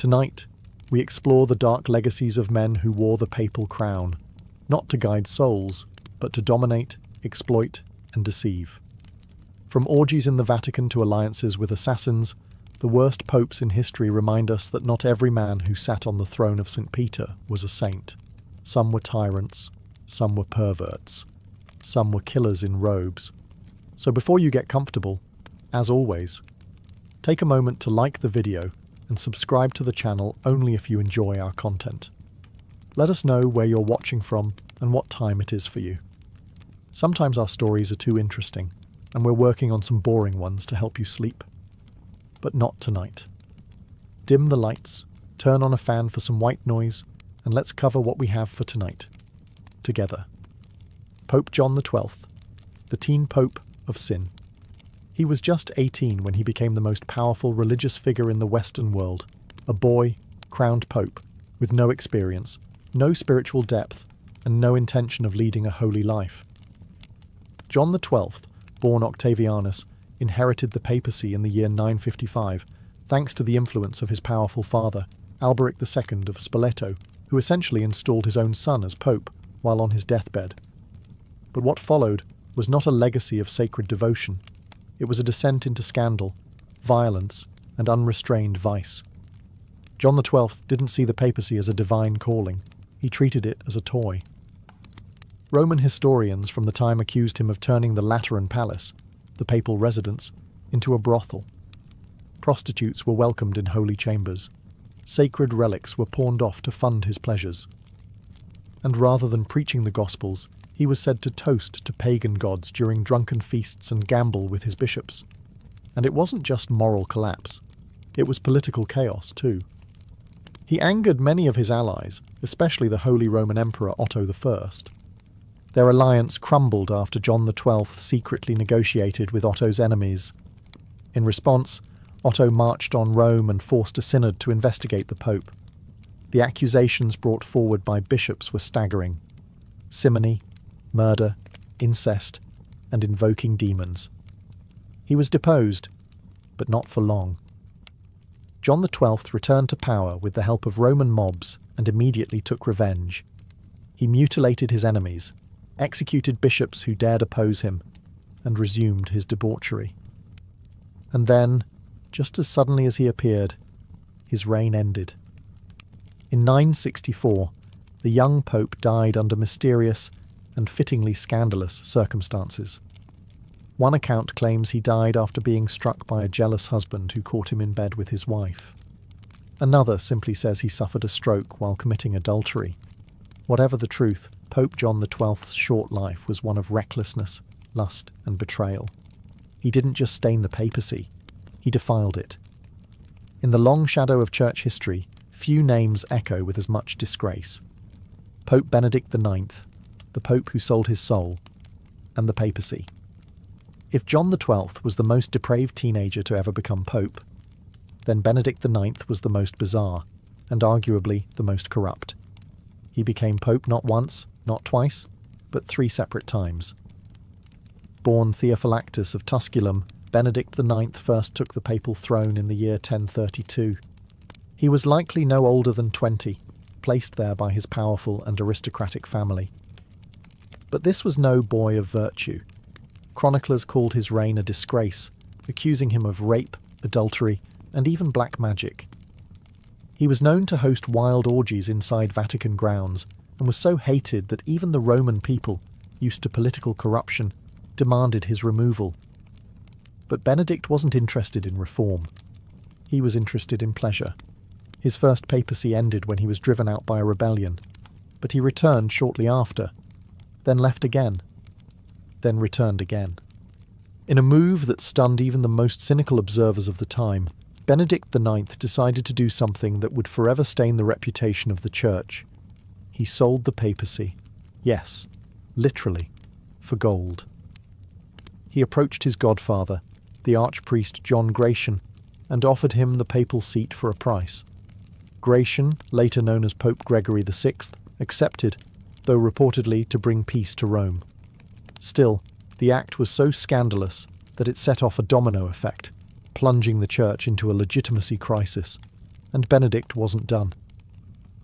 Tonight, we explore the dark legacies of men who wore the papal crown, not to guide souls, but to dominate, exploit, and deceive. From orgies in the Vatican to alliances with assassins, the worst popes in history remind us that not every man who sat on the throne of St. Peter was a saint. Some were tyrants, some were perverts, some were killers in robes. So before you get comfortable, as always, take a moment to like the video and subscribe to the channel only if you enjoy our content. Let us know where you're watching from and what time it is for you. Sometimes our stories are too interesting, and we're working on some boring ones to help you sleep. But not tonight. Dim the lights, turn on a fan for some white noise, and let's cover what we have for tonight. Together. Pope John XII, the teen pope of sin. He was just 18 when he became the most powerful religious figure in the Western world, a boy, crowned pope, with no experience, no spiritual depth, and no intention of leading a holy life. John XII, born Octavianus, inherited the papacy in the year 955, thanks to the influence of his powerful father, Alberic II of Spoleto, who essentially installed his own son as pope while on his deathbed. But what followed was not a legacy of sacred devotion. It was a descent into scandal, violence, and unrestrained vice. John XII didn't see the papacy as a divine calling. He treated it as a toy. Roman historians from the time accused him of turning the Lateran Palace, the papal residence, into a brothel. Prostitutes were welcomed in holy chambers. Sacred relics were pawned off to fund his pleasures. And rather than preaching the Gospels, he was said to toast to pagan gods during drunken feasts and gamble with his bishops. And it wasn't just moral collapse. It was political chaos, too. He angered many of his allies, especially the Holy Roman Emperor Otto I. Their alliance crumbled after John XII secretly negotiated with Otto's enemies. In response, Otto marched on Rome and forced a synod to investigate the Pope. The accusations brought forward by bishops were staggering: simony, murder, incest, and invoking demons. He was deposed, but not for long. John XII returned to power with the help of Roman mobs and immediately took revenge. He mutilated his enemies, executed bishops who dared oppose him, and resumed his debauchery. And then, just as suddenly as he appeared, his reign ended. In 964, the young pope died under mysterious and fittingly scandalous circumstances. One account claims he died after being struck by a jealous husband who caught him in bed with his wife. Another simply says he suffered a stroke while committing adultery. Whatever the truth, Pope John XII's short life was one of recklessness, lust, and betrayal. He didn't just stain the papacy, he defiled it. In the long shadow of church history, few names echo with as much disgrace. Pope Benedict IX, the Pope who sold his soul, and the papacy. If John XII was the most depraved teenager to ever become Pope, then Benedict IX was the most bizarre, and arguably the most corrupt. He became Pope not once, not twice, but 3 separate times. Born Theophylactus of Tusculum, Benedict IX first took the papal throne in the year 1032. He was likely no older than 20, placed there by his powerful and aristocratic family. But this was no boy of virtue. Chroniclers called his reign a disgrace, accusing him of rape, adultery, and even black magic. He was known to host wild orgies inside Vatican grounds, and was so hated that even the Roman people, used to political corruption, demanded his removal. But Benedict wasn't interested in reform. He was interested in pleasure. His first papacy ended when he was driven out by a rebellion, but he returned shortly after, then left again, then returned again. In a move that stunned even the most cynical observers of the time, Benedict IX decided to do something that would forever stain the reputation of the Church. He sold the papacy. Yes, literally, for gold. He approached his godfather, the archpriest John Gratian, and offered him the papal seat for a price. Gratian, later known as Pope Gregory VI, accepted, though reportedly to bring peace to Rome. Still, the act was so scandalous that it set off a domino effect, plunging the Church into a legitimacy crisis. And Benedict wasn't done.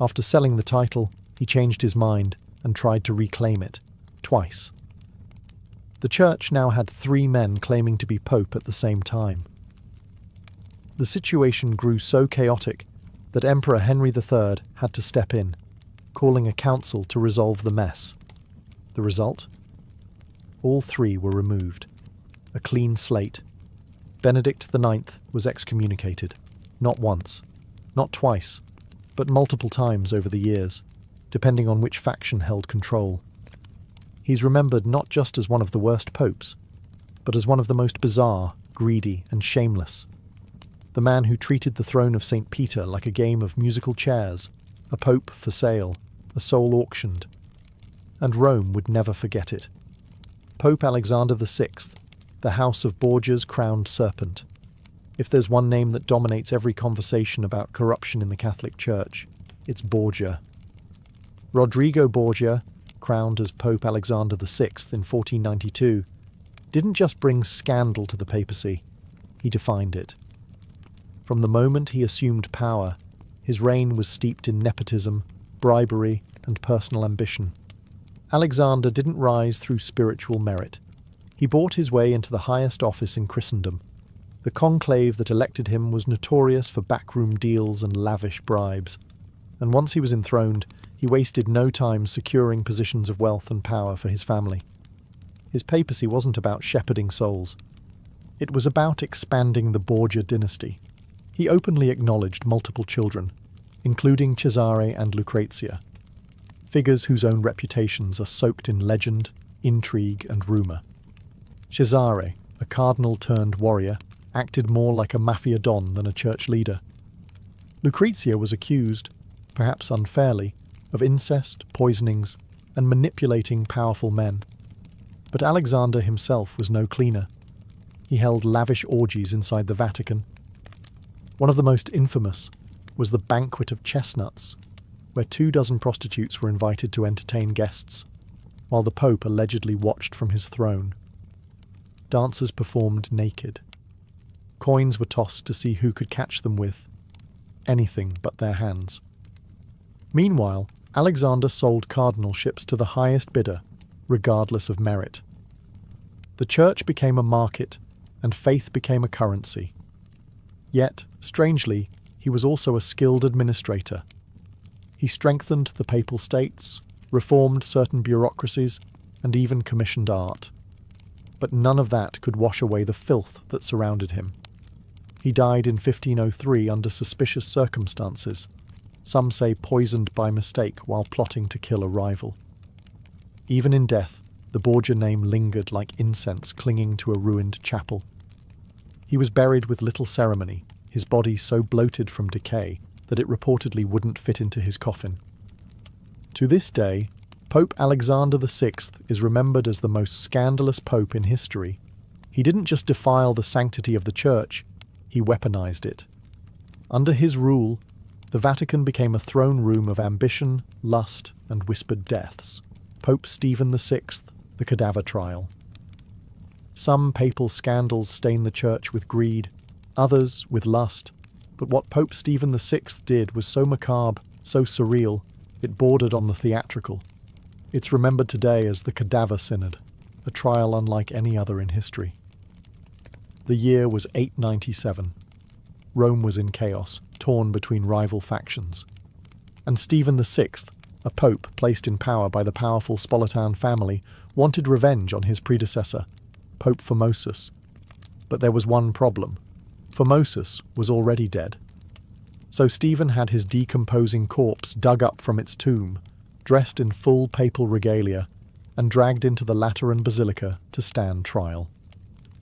After selling the title, he changed his mind and tried to reclaim it, twice. The church now had 3 men claiming to be pope at the same time. The situation grew so chaotic that Emperor Henry III had to step in, calling a council to resolve the mess. The result? All 3 were removed. A clean slate. Benedict IX was excommunicated, not once, not twice, but multiple times over the years, depending on which faction held control. He's remembered not just as one of the worst popes, but as one of the most bizarre, greedy, and shameless. The man who treated the throne of St. Peter like a game of musical chairs, a pope for sale, a soul auctioned. And Rome would never forget it. Pope Alexander VI, the House of Borgia's crowned serpent. If there's one name that dominates every conversation about corruption in the Catholic Church, it's Borgia. Rodrigo Borgia, crowned as Pope Alexander VI in 1492, didn't just bring scandal to the papacy, he defined it. From the moment he assumed power, his reign was steeped in nepotism, bribery, and personal ambition. Alexander didn't rise through spiritual merit. He bought his way into the highest office in Christendom. The conclave that elected him was notorious for backroom deals and lavish bribes. And once he was enthroned, he wasted no time securing positions of wealth and power for his family. His papacy wasn't about shepherding souls. It was about expanding the Borgia dynasty. He openly acknowledged multiple children, including Cesare and Lucrezia, figures whose own reputations are soaked in legend, intrigue, and rumour. Cesare, a cardinal-turned-warrior, acted more like a mafia don than a church leader. Lucrezia was accused, perhaps unfairly, of incest, poisonings, and manipulating powerful men. But Alexander himself was no cleaner. He held lavish orgies inside the Vatican. One of the most infamous was the Banquet of Chestnuts, where 24 prostitutes were invited to entertain guests, while the Pope allegedly watched from his throne. Dancers performed naked. Coins were tossed to see who could catch them with anything but their hands. Meanwhile, Alexander sold cardinalships to the highest bidder, regardless of merit. The church became a market, and faith became a currency. Yet, strangely, he was also a skilled administrator. He strengthened the papal states, reformed certain bureaucracies, and even commissioned art. But none of that could wash away the filth that surrounded him. He died in 1503 under suspicious circumstances, some say poisoned by mistake while plotting to kill a rival. Even in death, the Borgia name lingered like incense clinging to a ruined chapel. He was buried with little ceremony, his body so bloated from decay that it reportedly wouldn't fit into his coffin. To this day, Pope Alexander VI is remembered as the most scandalous pope in history. He didn't just defile the sanctity of the Church, he weaponized it. Under his rule, the Vatican became a throne room of ambition, lust, and whispered deaths. Pope Stephen VI, the cadaver trial. Some papal scandals stain the Church with greed, others with lust, but what Pope Stephen VI did was so macabre, so surreal, it bordered on the theatrical. It's remembered today as the Cadaver Synod, a trial unlike any other in history. The year was 897. Rome was in chaos, torn between rival factions. And Stephen VI, a pope placed in power by the powerful Spolitan family, wanted revenge on his predecessor, Pope Formosus. But there was one problem. Formosus was already dead. So Stephen had his decomposing corpse dug up from its tomb, dressed in full papal regalia, and dragged into the Lateran Basilica to stand trial.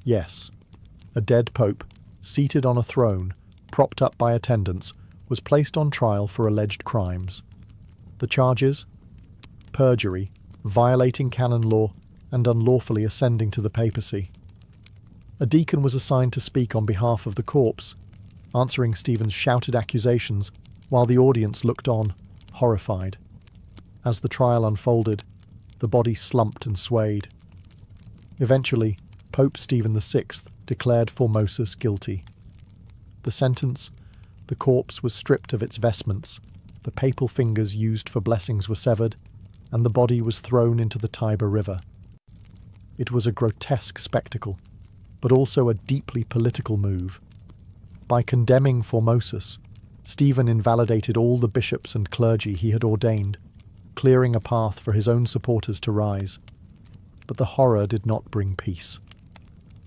Yes, a dead pope, seated on a throne, propped up by attendants, was placed on trial for alleged crimes. The charges? Perjury, violating canon law, and unlawfully ascending to the papacy. A deacon was assigned to speak on behalf of the corpse, answering Stephen's shouted accusations while the audience looked on, horrified. As the trial unfolded, the body slumped and swayed. Eventually, Pope Stephen VI declared Formosus guilty. The sentence? The corpse was stripped of its vestments, the papal fingers used for blessings were severed, and the body was thrown into the Tiber River. It was a grotesque spectacle, but also a deeply political move. By condemning Formosus, Stephen invalidated all the bishops and clergy he had ordained, clearing a path for his own supporters to rise. But the horror did not bring peace.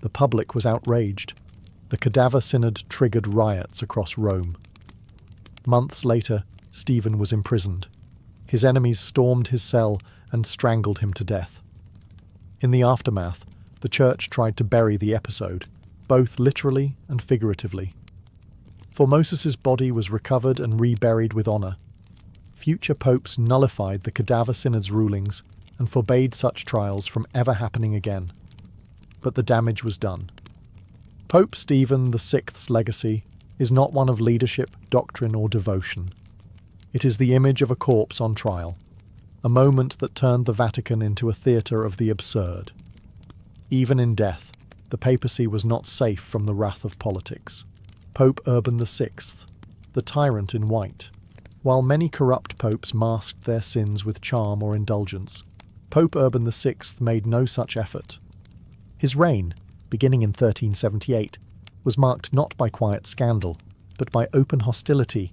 The public was outraged. The cadaver synod triggered riots across Rome. Months later, Stephen was imprisoned. His enemies stormed his cell and strangled him to death. In the aftermath, the church tried to bury the episode, both literally and figuratively. Formosus's body was recovered and reburied with honour. Future popes nullified the cadaver synod's rulings and forbade such trials from ever happening again. But the damage was done. Pope Stephen VI's legacy is not one of leadership, doctrine, or devotion. It is the image of a corpse on trial, a moment that turned the Vatican into a theatre of the absurd. Even in death, the papacy was not safe from the wrath of politics. Pope Urban VI, the tyrant in white. While many corrupt popes masked their sins with charm or indulgence, Pope Urban VI made no such effort. His reign, beginning in 1378, was marked not by quiet scandal, but by open hostility,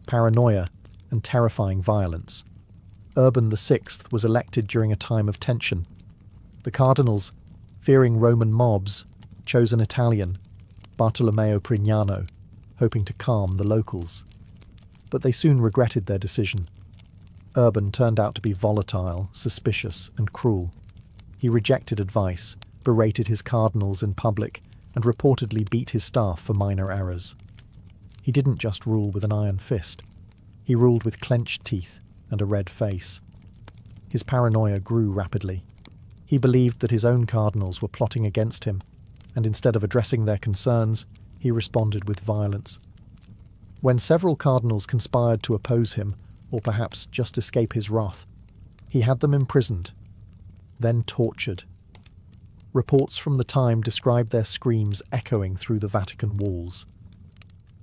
paranoia, and terrifying violence. Urban VI was elected during a time of tension. The cardinals, fearing Roman mobs, chose an Italian, Bartolomeo Prignano, hoping to calm the locals. But they soon regretted their decision. Urban turned out to be volatile, suspicious, and cruel. He rejected advice, berated his cardinals in public, and reportedly beat his staff for minor errors. He didn't just rule with an iron fist. He ruled with clenched teeth and a red face. His paranoia grew rapidly. He believed that his own cardinals were plotting against him, and instead of addressing their concerns, he responded with violence. When several cardinals conspired to oppose him, or perhaps just escape his wrath, he had them imprisoned, then tortured. Reports from the time described their screams echoing through the Vatican walls.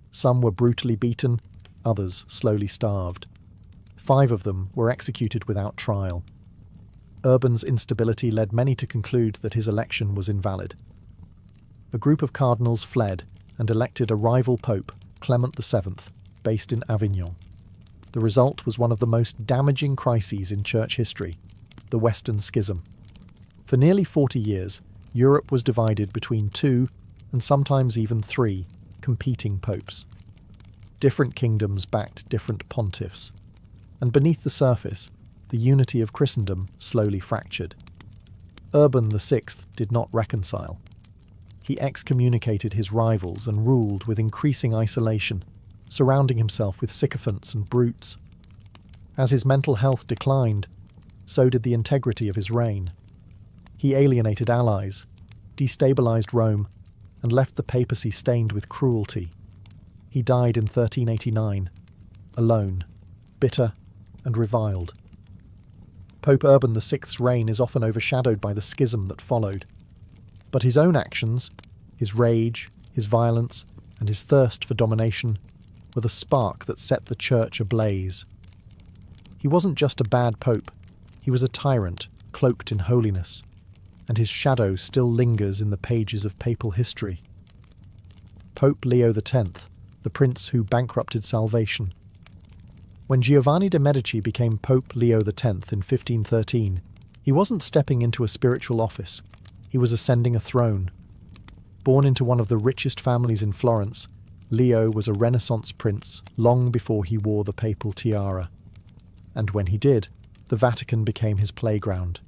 Some were brutally beaten, others slowly starved. 5 of them were executed without trial. Urban's instability led many to conclude that his election was invalid. A group of cardinals fled and elected a rival pope, Clement VII, based in Avignon. The result was one of the most damaging crises in church history, the Western Schism. For nearly 40 years, Europe was divided between 2, and sometimes even 3, competing popes. Different kingdoms backed different pontiffs, and beneath the surface, the unity of Christendom slowly fractured. Urban VI did not reconcile. He excommunicated his rivals and ruled with increasing isolation, surrounding himself with sycophants and brutes. As his mental health declined, so did the integrity of his reign. He alienated allies, destabilized Rome, and left the papacy stained with cruelty. He died in 1389, alone, bitter, and reviled. Pope Urban VI's reign is often overshadowed by the schism that followed. But his own actions, his rage, his violence, and his thirst for domination were the spark that set the church ablaze. He wasn't just a bad pope, he was a tyrant cloaked in holiness, and his shadow still lingers in the pages of papal history. Pope Leo X, the prince who bankrupted salvation. When Giovanni de' Medici became Pope Leo X in 1513, he wasn't stepping into a spiritual office, he was ascending a throne. Born into one of the richest families in Florence, Leo was a Renaissance prince long before he wore the papal tiara. And when he did, the Vatican became his playground.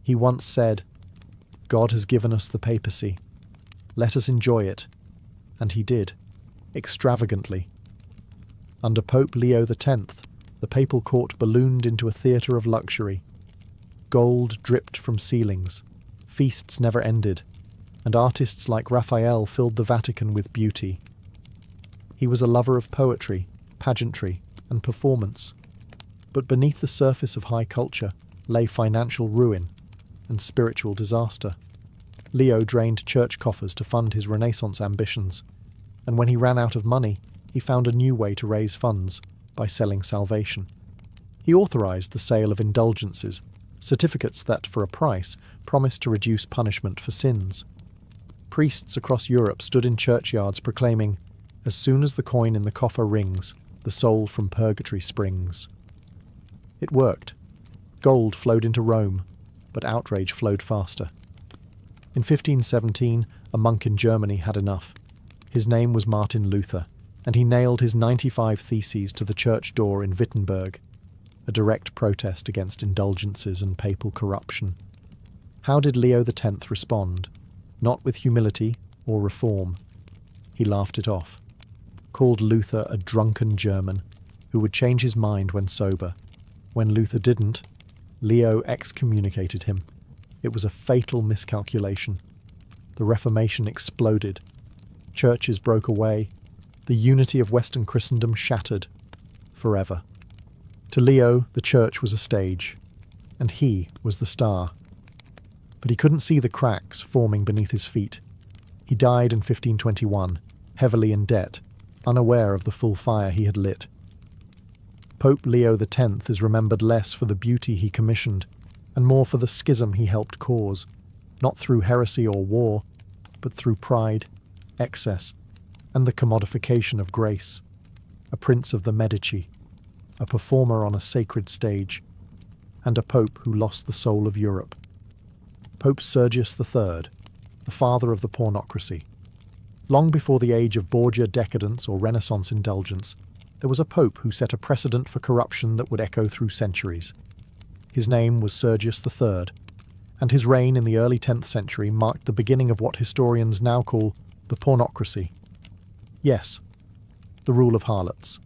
He once said, "God has given us the papacy. Let us enjoy it." And he did, extravagantly. Under Pope Leo X, the papal court ballooned into a theatre of luxury. Gold dripped from ceilings, feasts never ended, and artists like Raphael filled the Vatican with beauty. He was a lover of poetry, pageantry, and performance. But beneath the surface of high culture lay financial ruin and spiritual disaster. Leo drained church coffers to fund his Renaissance ambitions, and when he ran out of money, he found a new way to raise funds by selling salvation. He authorized the sale of indulgences, certificates that, for a price, promised to reduce punishment for sins. Priests across Europe stood in churchyards proclaiming, "As soon as the coin in the coffer rings, the soul from purgatory springs." It worked. Gold flowed into Rome, but outrage flowed faster. In 1517, a monk in Germany had enough. His name was Martin Luther, and he nailed his 95 theses to the church door in Wittenberg, a direct protest against indulgences and papal corruption. How did Leo X respond? Not with humility or reform. He laughed it off, called Luther a drunken German who would change his mind when sober. When Luther didn't, Leo excommunicated him. It was a fatal miscalculation. The Reformation exploded. Churches broke away. The unity of Western Christendom shattered. Forever. To Leo, the church was a stage, and he was the star. But he couldn't see the cracks forming beneath his feet. He died in 1521, heavily in debt, unaware of the full fire he had lit. Pope Leo X is remembered less for the beauty he commissioned, and more for the schism he helped cause, not through heresy or war, but through pride, excess, and the commodification of grace. A prince of the Medici, a performer on a sacred stage, and a pope who lost the soul of Europe. Pope Sergius III, the father of the pornocracy. Long before the age of Borgia decadence or Renaissance indulgence, there was a pope who set a precedent for corruption that would echo through centuries. His name was Sergius III, and his reign in the early 10th century marked the beginning of what historians now call the pornocracy. Yes, the rule of harlots.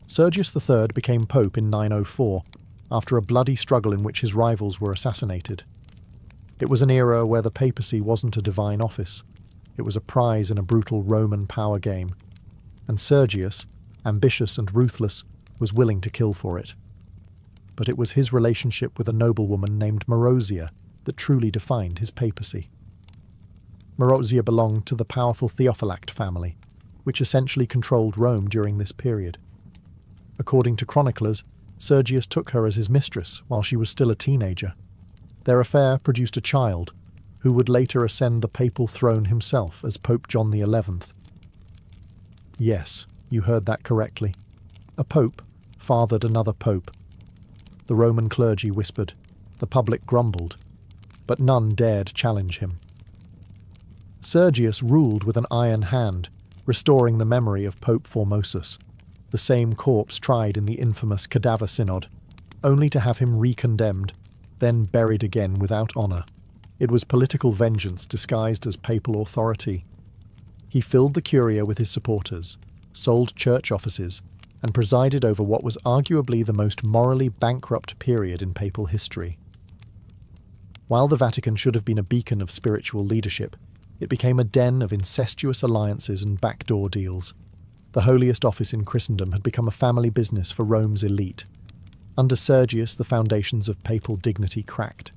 Sergius III became pope in 904, after a bloody struggle in which his rivals were assassinated. It was an era where the papacy wasn't a divine office. It was a prize in a brutal Roman power game, and Sergius, ambitious and ruthless, was willing to kill for it. But it was his relationship with a noblewoman named Marozia that truly defined his papacy. Marozia belonged to the powerful Theophylact family, which essentially controlled Rome during this period. According to chroniclers, Sergius took her as his mistress while she was still a teenager. Their affair produced a child, who would later ascend the papal throne himself as Pope John XI. Yes, you heard that correctly. A pope fathered another pope. The Roman clergy whispered, the public grumbled, but none dared challenge him. Sergius ruled with an iron hand, restoring the memory of Pope Formosus, the same corpse tried in the infamous Cadaver Synod, only to have him recondemned, then buried again without honour. It was political vengeance disguised as papal authority. He filled the Curia with his supporters, sold church offices, and presided over what was arguably the most morally bankrupt period in papal history. While the Vatican should have been a beacon of spiritual leadership, it became a den of incestuous alliances and backdoor deals. The holiest office in Christendom had become a family business for Rome's elite. Under Sergius, the foundations of papal dignity cracked.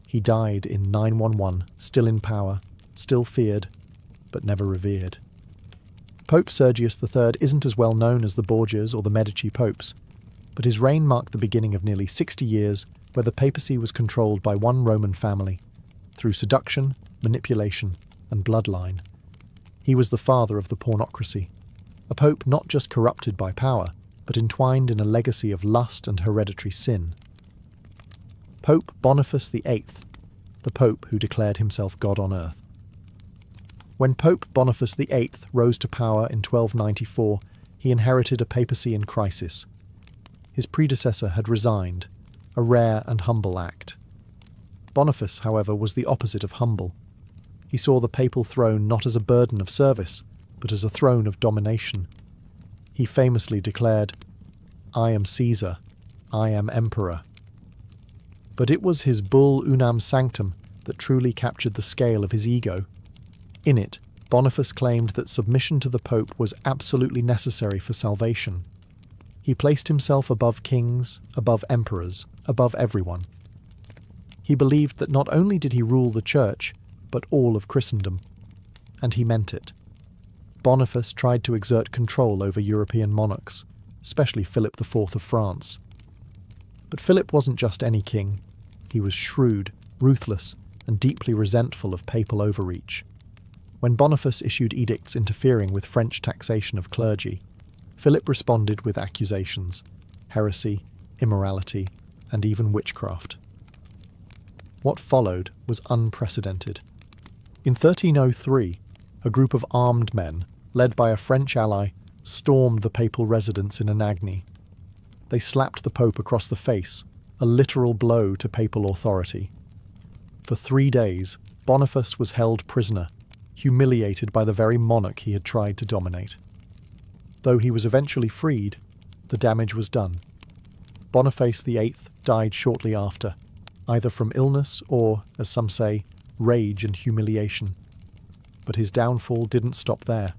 He died in 911, still in power, still feared, but never revered. Pope Sergius III isn't as well known as the Borgias or the Medici popes, but his reign marked the beginning of nearly 60 years where the papacy was controlled by one Roman family, through seduction, manipulation, and bloodline. He was the father of the pornocracy, a pope not just corrupted by power, but entwined in a legacy of lust and hereditary sin. Pope Boniface VIII, the pope who declared himself God on earth. When Pope Boniface VIII rose to power in 1294, he inherited a papacy in crisis. His predecessor had resigned, a rare and humble act. Boniface, however, was the opposite of humble. He saw the papal throne not as a burden of service, but as a throne of domination. He famously declared, "I am Caesar, I am emperor." But it was his bull Unam Sanctum that truly captured the scale of his ego. In it, Boniface claimed that submission to the Pope was absolutely necessary for salvation. He placed himself above kings, above emperors, above everyone. He believed that not only did he rule the Church, but all of Christendom. And he meant it. Boniface tried to exert control over European monarchs, especially Philip IV of France. But Philip wasn't just any king. He was shrewd, ruthless, and deeply resentful of papal overreach. When Boniface issued edicts interfering with French taxation of clergy, Philip responded with accusations: heresy, immorality, and even witchcraft. What followed was unprecedented. In 1303, a group of armed men, led by a French ally, stormed the papal residence in Anagni. They slapped the Pope across the face, a literal blow to papal authority. For 3 days, Boniface was held prisoner, humiliated by the very monarch he had tried to dominate. Though he was eventually freed, the damage was done. Boniface VIII died shortly after, either from illness or, as some say, rage and humiliation. But his downfall didn't stop there.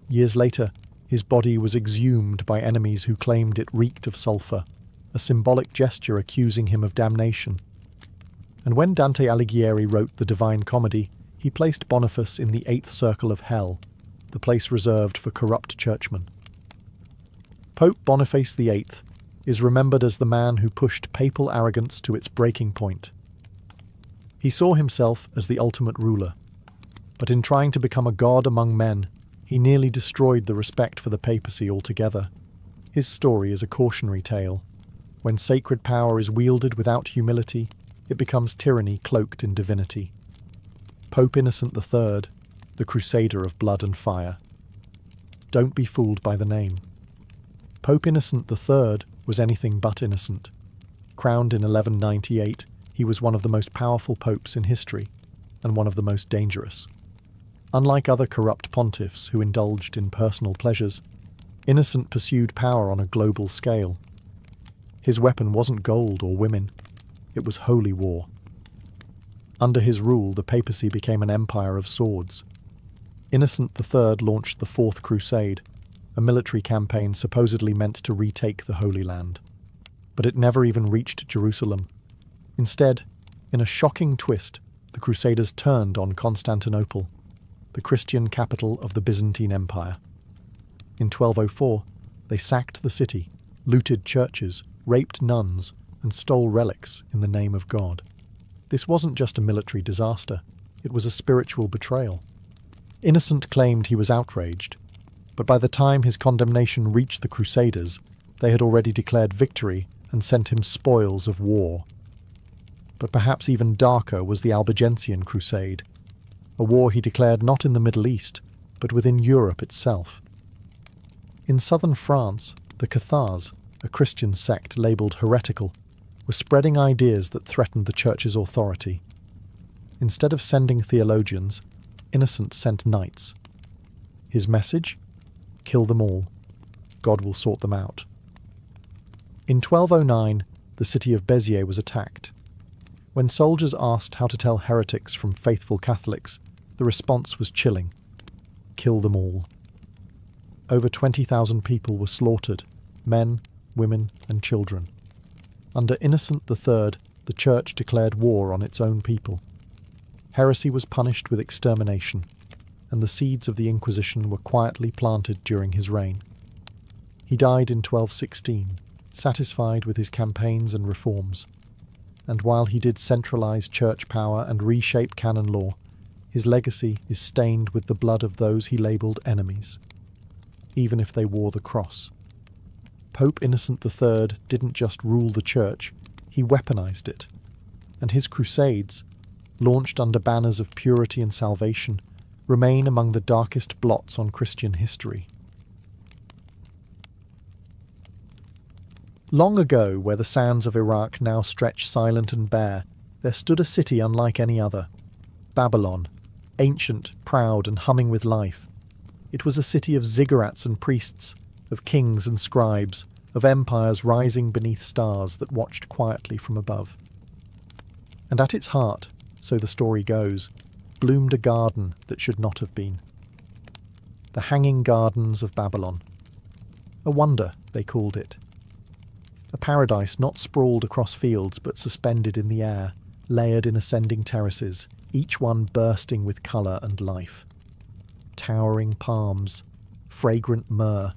Years later, his body was exhumed by enemies who claimed it reeked of sulphur, a symbolic gesture accusing him of damnation. And when Dante Alighieri wrote the Divine Comedy, he placed Boniface in the 8th circle of hell, the place reserved for corrupt churchmen. Pope Boniface VIII is remembered as the man who pushed papal arrogance to its breaking point. He saw himself as the ultimate ruler, but in trying to become a god among men, he nearly destroyed the respect for the papacy altogether. His story is a cautionary tale. When sacred power is wielded without humility, it becomes tyranny cloaked in divinity. Pope Innocent III, the crusader of blood and fire. Don't be fooled by the name. Pope Innocent III was anything but innocent. Crowned in 1198, he was one of the most powerful popes in history, and one of the most dangerous. Unlike other corrupt pontiffs who indulged in personal pleasures, Innocent pursued power on a global scale. His weapon wasn't gold or women, it was holy war. Under his rule, the papacy became an empire of swords. Innocent III launched the Fourth Crusade, a military campaign supposedly meant to retake the Holy Land. But it never even reached Jerusalem. Instead, in a shocking twist, the Crusaders turned on Constantinople, the Christian capital of the Byzantine Empire. In 1204, they sacked the city, looted churches, raped nuns, and stole relics in the name of God. This wasn't just a military disaster, it was a spiritual betrayal. Innocent claimed he was outraged, but by the time his condemnation reached the Crusaders, they had already declared victory and sent him spoils of war. But perhaps even darker was the Albigensian Crusade, a war he declared not in the Middle East, but within Europe itself. In southern France, the Cathars, a Christian sect labelled heretical, were spreading ideas that threatened the Church's authority. Instead of sending theologians, Innocent sent knights. His message? Kill them all. God will sort them out. In 1209, the city of Béziers was attacked. When soldiers asked how to tell heretics from faithful Catholics, the response was chilling. Kill them all. Over 20,000 people were slaughtered, men, women, and children. Under Innocent III, the Church declared war on its own people. Heresy was punished with extermination, and the seeds of the Inquisition were quietly planted during his reign. He died in 1216, satisfied with his campaigns and reforms. And while he did centralize church power and reshape canon law, his legacy is stained with the blood of those he labelled enemies, even if they wore the cross. Pope Innocent III didn't just rule the Church, he weaponized it, and his crusades, launched under banners of purity and salvation, remain among the darkest blots on Christian history. Long ago, where the sands of Iraq now stretch silent and bare, there stood a city unlike any other, Babylon, ancient, proud, and humming with life. It was a city of ziggurats and priests, of kings and scribes, of empires rising beneath stars that watched quietly from above. And at its heart, so the story goes, bloomed a garden that should not have been. The Hanging Gardens of Babylon. A wonder, they called it. A paradise not sprawled across fields but suspended in the air, layered in ascending terraces, each one bursting with colour and life. towering palms, fragrant myrrh,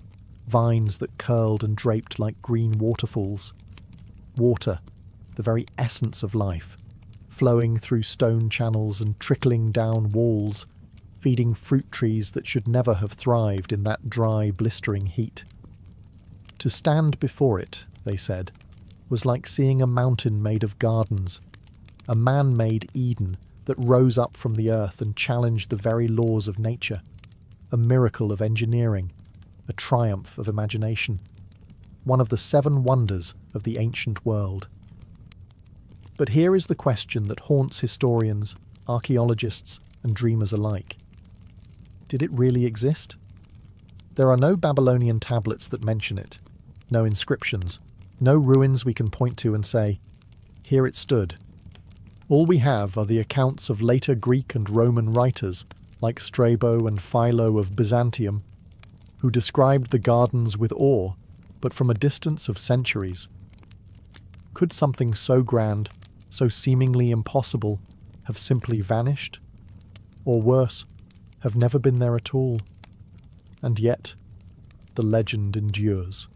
vines that curled and draped like green waterfalls. Water, the very essence of life, flowing through stone channels and trickling down walls, feeding fruit trees that should never have thrived in that dry, blistering heat. To stand before it, they said, was like seeing a mountain made of gardens, a man-made Eden that rose up from the earth and challenged the very laws of nature, a miracle of engineering, a triumph of imagination, one of the 7 wonders of the ancient world. But here is the question that haunts historians, archaeologists, and dreamers alike. Did it really exist? There are no Babylonian tablets that mention it, no inscriptions, no ruins we can point to and say, here it stood. All we have are the accounts of later Greek and Roman writers, like Strabo and Philo of Byzantium, who described the gardens with awe, but from a distance of centuries. Could something so grand, so seemingly impossible, have simply vanished? Or worse, have never been there at all? And yet, the legend endures.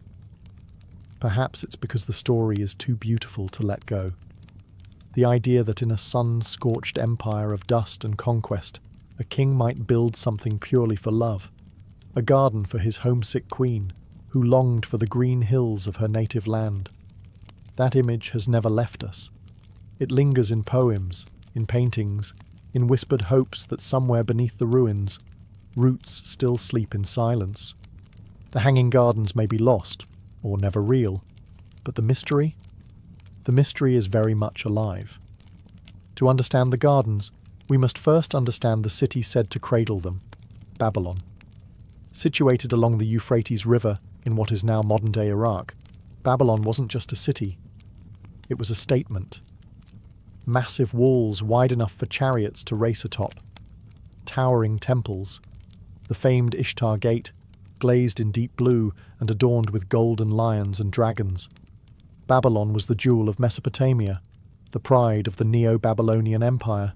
Perhaps it's because the story is too beautiful to let go. The idea that in a sun-scorched empire of dust and conquest, a king might build something purely for love, a garden for his homesick queen, who longed for the green hills of her native land. That image has never left us. It lingers in poems, in paintings, in whispered hopes that somewhere beneath the ruins, roots still sleep in silence. The hanging gardens may be lost, or never real, but the mystery? The mystery is very much alive. To understand the gardens, we must first understand the city said to cradle them, Babylon. Situated along the Euphrates River in what is now modern-day Iraq, Babylon wasn't just a city, it was a statement. Massive walls wide enough for chariots to race atop, towering temples, the famed Ishtar Gate, glazed in deep blue and adorned with golden lions and dragons. Babylon was the jewel of Mesopotamia, the pride of the Neo-Babylonian Empire,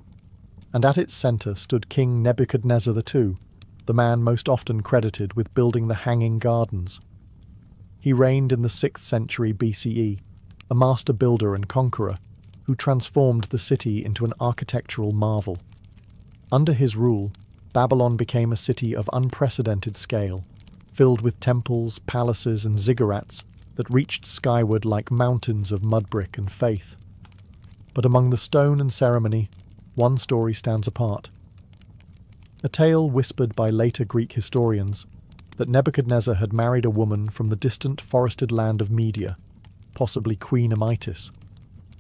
and at its centre stood King Nebuchadnezzar II, the man most often credited with building the Hanging Gardens. He reigned in the 6th century BCE, a master builder and conqueror, who transformed the city into an architectural marvel. Under his rule, Babylon became a city of unprecedented scale, filled with temples, palaces, and ziggurats that reached skyward like mountains of mud brick and faith. But among the stone and ceremony, one story stands apart. A tale whispered by later Greek historians that Nebuchadnezzar had married a woman from the distant forested land of Media, possibly Queen Amytis,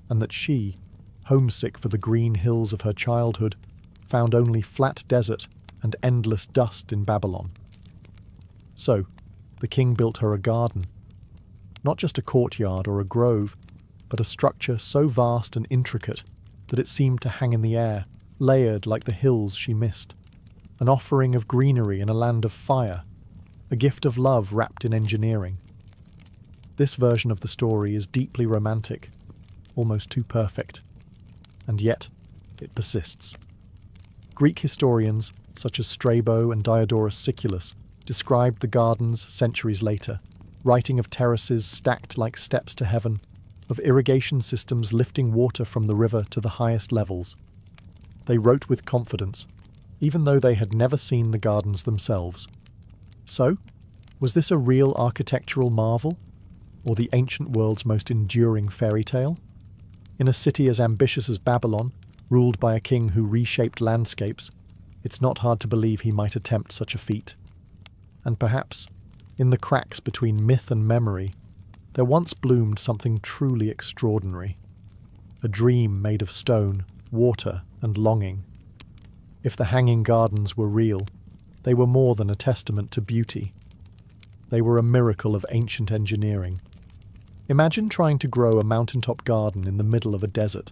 and that she, homesick for the green hills of her childhood, found only flat desert and endless dust in Babylon. So, the king built her a garden. Not just a courtyard or a grove, but a structure so vast and intricate that it seemed to hang in the air, layered like the hills she missed. An offering of greenery in a land of fire, a gift of love wrapped in engineering. This version of the story is deeply romantic, almost too perfect, and yet it persists. Greek historians, such as Strabo and Diodorus Siculus, described the gardens centuries later, writing of terraces stacked like steps to heaven, of irrigation systems lifting water from the river to the highest levels. They wrote with confidence, even though they had never seen the gardens themselves. So, was this a real architectural marvel, or the ancient world's most enduring fairy tale? In a city as ambitious as Babylon, ruled by a king who reshaped landscapes, it's not hard to believe he might attempt such a feat. And perhaps, in the cracks between myth and memory, there once bloomed something truly extraordinary. A dream made of stone, water, and longing. If the Hanging Gardens were real, they were more than a testament to beauty. They were a miracle of ancient engineering. Imagine trying to grow a mountaintop garden in the middle of a desert.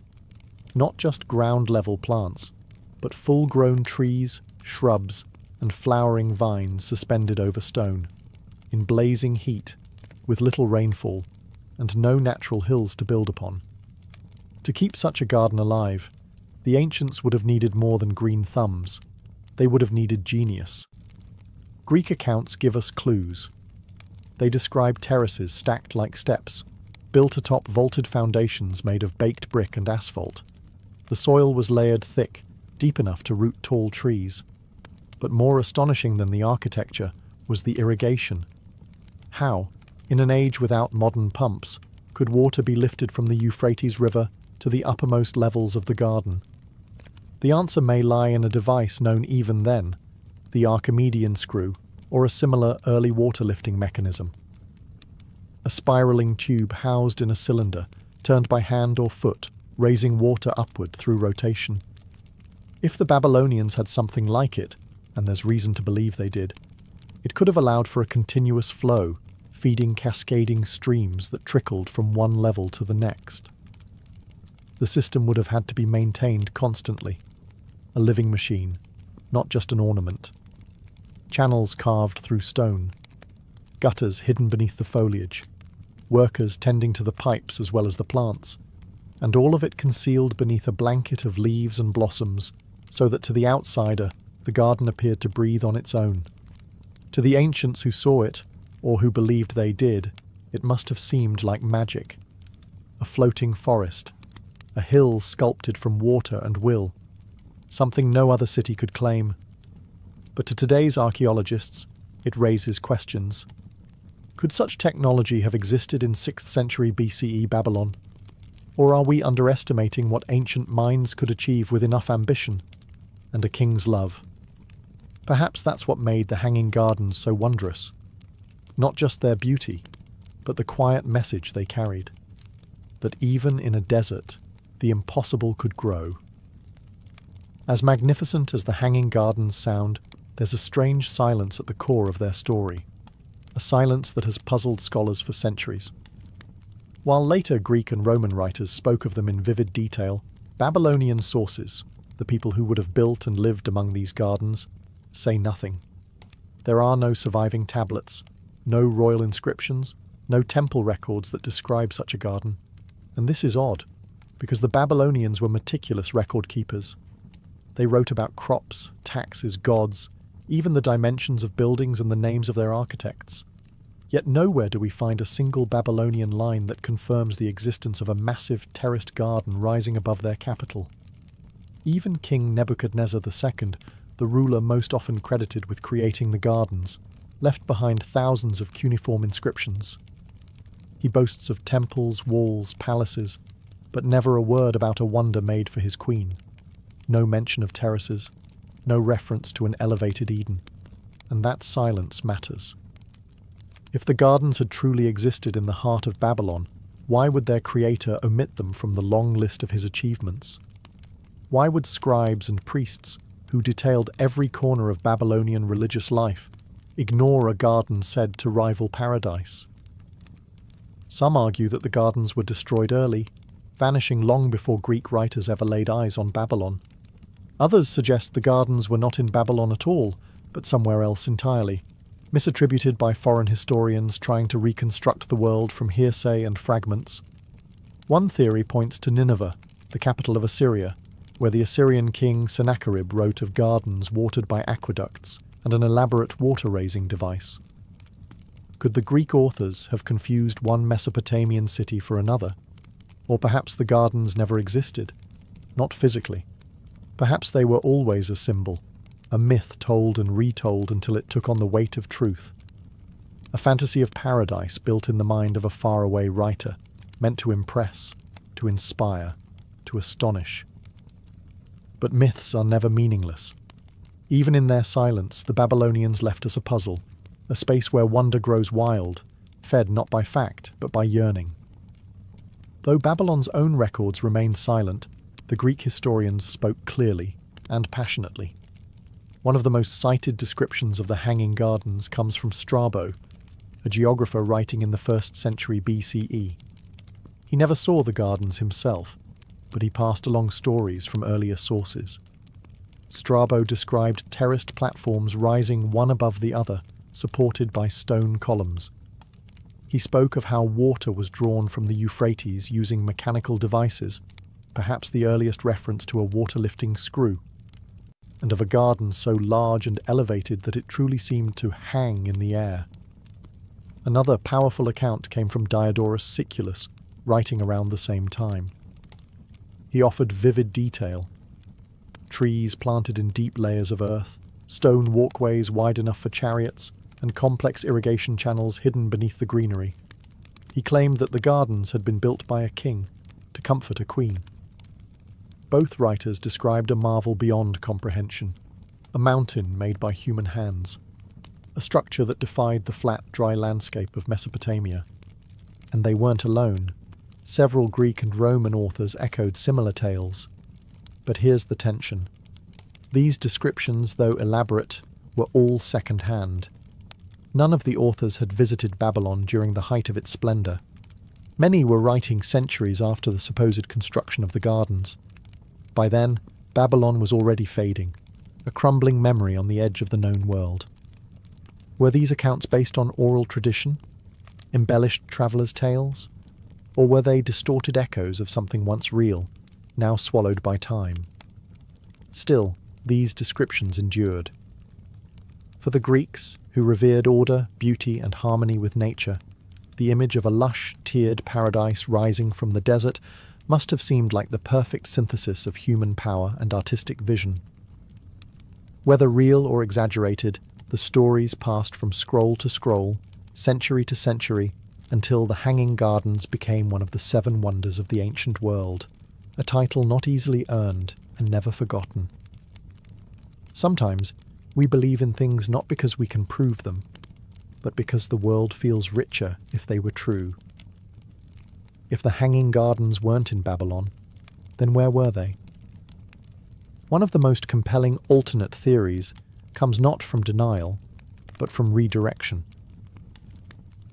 Not just ground-level plants, but full-grown trees, shrubs, and flowering vines suspended over stone, in blazing heat, with little rainfall, and no natural hills to build upon. To keep such a garden alive, the ancients would have needed more than green thumbs. They would have needed genius. Greek accounts give us clues. They describe terraces stacked like steps, built atop vaulted foundations made of baked brick and asphalt. The soil was layered thick, deep enough to root tall trees. But more astonishing than the architecture was the irrigation. How, in an age without modern pumps, could water be lifted from the Euphrates River to the uppermost levels of the garden? The answer may lie in a device known even then, the Archimedean screw, or a similar early water lifting mechanism. A spiraling tube housed in a cylinder, turned by hand or foot, raising water upward through rotation. If the Babylonians had something like it, and there's reason to believe they did, it could have allowed for a continuous flow, feeding cascading streams that trickled from one level to the next. The system would have had to be maintained constantly. A living machine, not just an ornament. Channels carved through stone, gutters hidden beneath the foliage, workers tending to the pipes as well as the plants, and all of it concealed beneath a blanket of leaves and blossoms, so that to the outsider, the garden appeared to breathe on its own. To the ancients who saw it, or who believed they did, it must have seemed like magic. A floating forest, a hill sculpted from water and will, something no other city could claim. But to today's archaeologists, it raises questions. Could such technology have existed in 6th century BCE Babylon? Or are we underestimating what ancient minds could achieve with enough ambition and a king's love? Perhaps that's what made the Hanging Gardens so wondrous. Not just their beauty, but the quiet message they carried. That even in a desert, the impossible could grow. As magnificent as the Hanging Gardens sound, there's a strange silence at the core of their story. A silence that has puzzled scholars for centuries. While later Greek and Roman writers spoke of them in vivid detail, Babylonian sources, the people who would have built and lived among these gardens, say nothing. There are no surviving tablets, no royal inscriptions, no temple records that describe such a garden. And this is odd, because the Babylonians were meticulous record keepers. They wrote about crops, taxes, gods, even the dimensions of buildings and the names of their architects. Yet nowhere do we find a single Babylonian line that confirms the existence of a massive terraced garden rising above their capital. Even King Nebuchadnezzar II, the ruler most often credited with creating the gardens, left behind thousands of cuneiform inscriptions. He boasts of temples, walls, palaces, but never a word about a wonder made for his queen. No mention of terraces, no reference to an elevated Eden. And that silence matters. If the gardens had truly existed in the heart of Babylon, why would their creator omit them from the long list of his achievements? Why would scribes and priests, who detailed every corner of Babylonian religious life, ignore a garden said to rival paradise? Some argue that the gardens were destroyed early, vanishing long before Greek writers ever laid eyes on Babylon. Others suggest the gardens were not in Babylon at all, but somewhere else entirely, misattributed by foreign historians trying to reconstruct the world from hearsay and fragments. One theory points to Nineveh, the capital of Assyria, where the Assyrian king Sennacherib wrote of gardens watered by aqueducts and an elaborate water-raising device. Could the Greek authors have confused one Mesopotamian city for another? Or perhaps the gardens never existed, not physically. Perhaps they were always a symbol, a myth told and retold until it took on the weight of truth. A fantasy of paradise built in the mind of a faraway writer, meant to impress, to inspire, to astonish. But myths are never meaningless. Even in their silence, the Babylonians left us a puzzle, a space where wonder grows wild, fed not by fact, but by yearning. Though Babylon's own records remained silent, the Greek historians spoke clearly and passionately. One of the most cited descriptions of the Hanging Gardens comes from Strabo, a geographer writing in the 1st century BCE. He never saw the gardens himself, but he passed along stories from earlier sources. Strabo described terraced platforms rising one above the other, supported by stone columns. He spoke of how water was drawn from the Euphrates using mechanical devices, perhaps the earliest reference to a water-lifting screw. and of a garden so large and elevated that it truly seemed to hang in the air. Another powerful account came from Diodorus Siculus, writing around the same time. He offered vivid detail. Trees planted in deep layers of earth, stone walkways wide enough for chariots, and complex irrigation channels hidden beneath the greenery. He claimed that the gardens had been built by a king to comfort a queen. Both writers described a marvel beyond comprehension, a mountain made by human hands, a structure that defied the flat, dry landscape of Mesopotamia. And they weren't alone. Several Greek and Roman authors echoed similar tales. But here's the tension. These descriptions, though elaborate, were all second-hand. None of the authors had visited Babylon during the height of its splendour. Many were writing centuries after the supposed construction of the gardens. By then, Babylon was already fading, a crumbling memory on the edge of the known world. Were these accounts based on oral tradition, embellished travellers' tales, or were they distorted echoes of something once real, now swallowed by time? Still, these descriptions endured. For the Greeks, who revered order, beauty, and harmony with nature, the image of a lush, tiered paradise rising from the desert must have seemed like the perfect synthesis of human power and artistic vision. Whether real or exaggerated, the stories passed from scroll to scroll, century to century, until the Hanging Gardens became one of the 7 wonders of the ancient world, a title not easily earned and never forgotten. Sometimes, we believe in things not because we can prove them, but because the world feels richer if they were true. If the Hanging Gardens weren't in Babylon, then where were they? One of the most compelling alternate theories comes not from denial, but from redirection.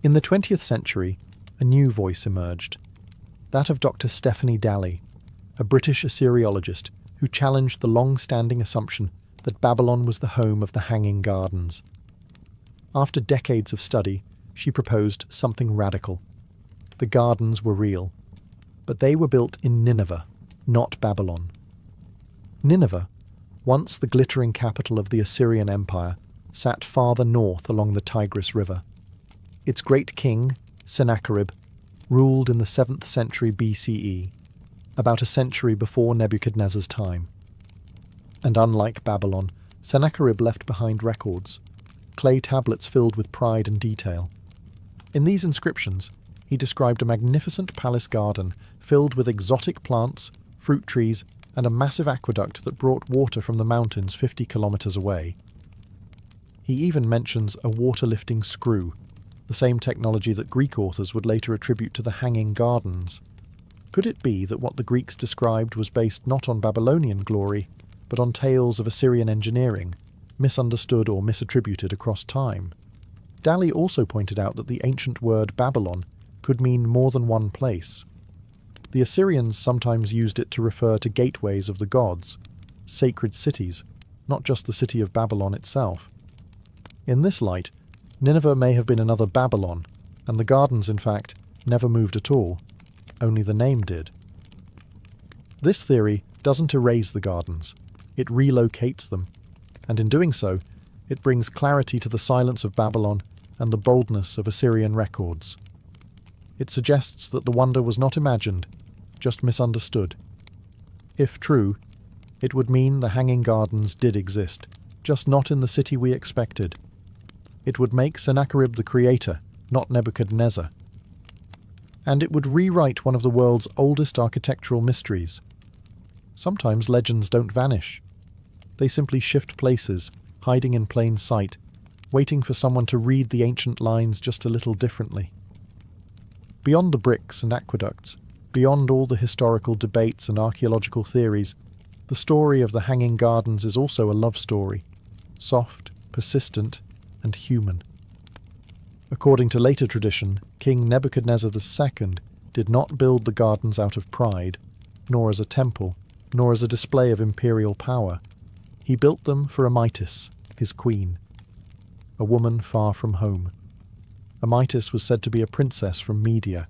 In the 20th century, a new voice emerged, that of Dr. Stephanie Dalley, a British Assyriologist who challenged the long-standing assumption that Babylon was the home of the Hanging Gardens. After decades of study, she proposed something radical. The gardens were real, but they were built in Nineveh, not Babylon. Nineveh, once the glittering capital of the Assyrian Empire, sat farther north along the Tigris River. Its great king, Sennacherib, ruled in the 7th century BCE, about a century before Nebuchadnezzar's time. And unlike Babylon, Sennacherib left behind records, clay tablets filled with pride and detail. In these inscriptions, he described a magnificent palace garden filled with exotic plants, fruit trees, and a massive aqueduct that brought water from the mountains 50 kilometers away. He even mentions a water-lifting screw, the same technology that Greek authors would later attribute to the Hanging Gardens. Could it be that what the Greeks described was based not on Babylonian glory, but on tales of Assyrian engineering, misunderstood or misattributed across time? Dalley also pointed out that the ancient word Babylon could mean more than one place. The Assyrians sometimes used it to refer to gateways of the gods, sacred cities, not just the city of Babylon itself. In this light, Nineveh may have been another Babylon, and the gardens, in fact, never moved at all. Only the name did. This theory doesn't erase the gardens. It relocates them, and in doing so, it brings clarity to the silence of Babylon and the boldness of Assyrian records. It suggests that the wonder was not imagined, just misunderstood. If true, it would mean the Hanging Gardens did exist, just not in the city we expected. It would make Sennacherib the creator, not Nebuchadnezzar. And it would rewrite one of the world's oldest architectural mysteries. Sometimes legends don't vanish. They simply shift places, hiding in plain sight, waiting for someone to read the ancient lines just a little differently. Beyond the bricks and aqueducts, beyond all the historical debates and archaeological theories, the story of the Hanging Gardens is also a love story, soft, persistent, and human. According to later tradition, King Nebuchadnezzar II did not build the gardens out of pride, nor as a temple, nor as a display of imperial power. He built them for Amytis, his queen, a woman far from home. Amytis was said to be a princess from Media,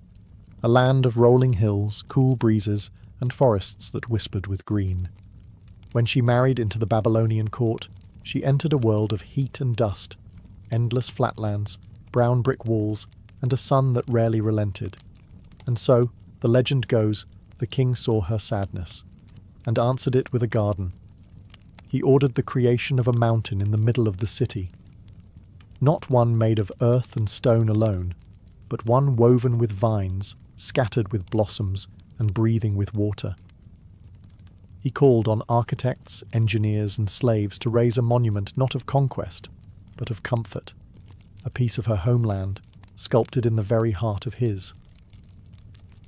a land of rolling hills, cool breezes, and forests that whispered with green. When she married into the Babylonian court, she entered a world of heat and dust, endless flatlands, brown brick walls, and a sun that rarely relented. And so, the legend goes, the king saw her sadness, and answered it with a garden. He ordered the creation of a mountain in the middle of the city, not one made of earth and stone alone, but one woven with vines, scattered with blossoms, and breathing with water. He called on architects, engineers, and slaves to raise a monument not of conquest, but of comfort, a piece of her homeland, sculpted in the very heart of his.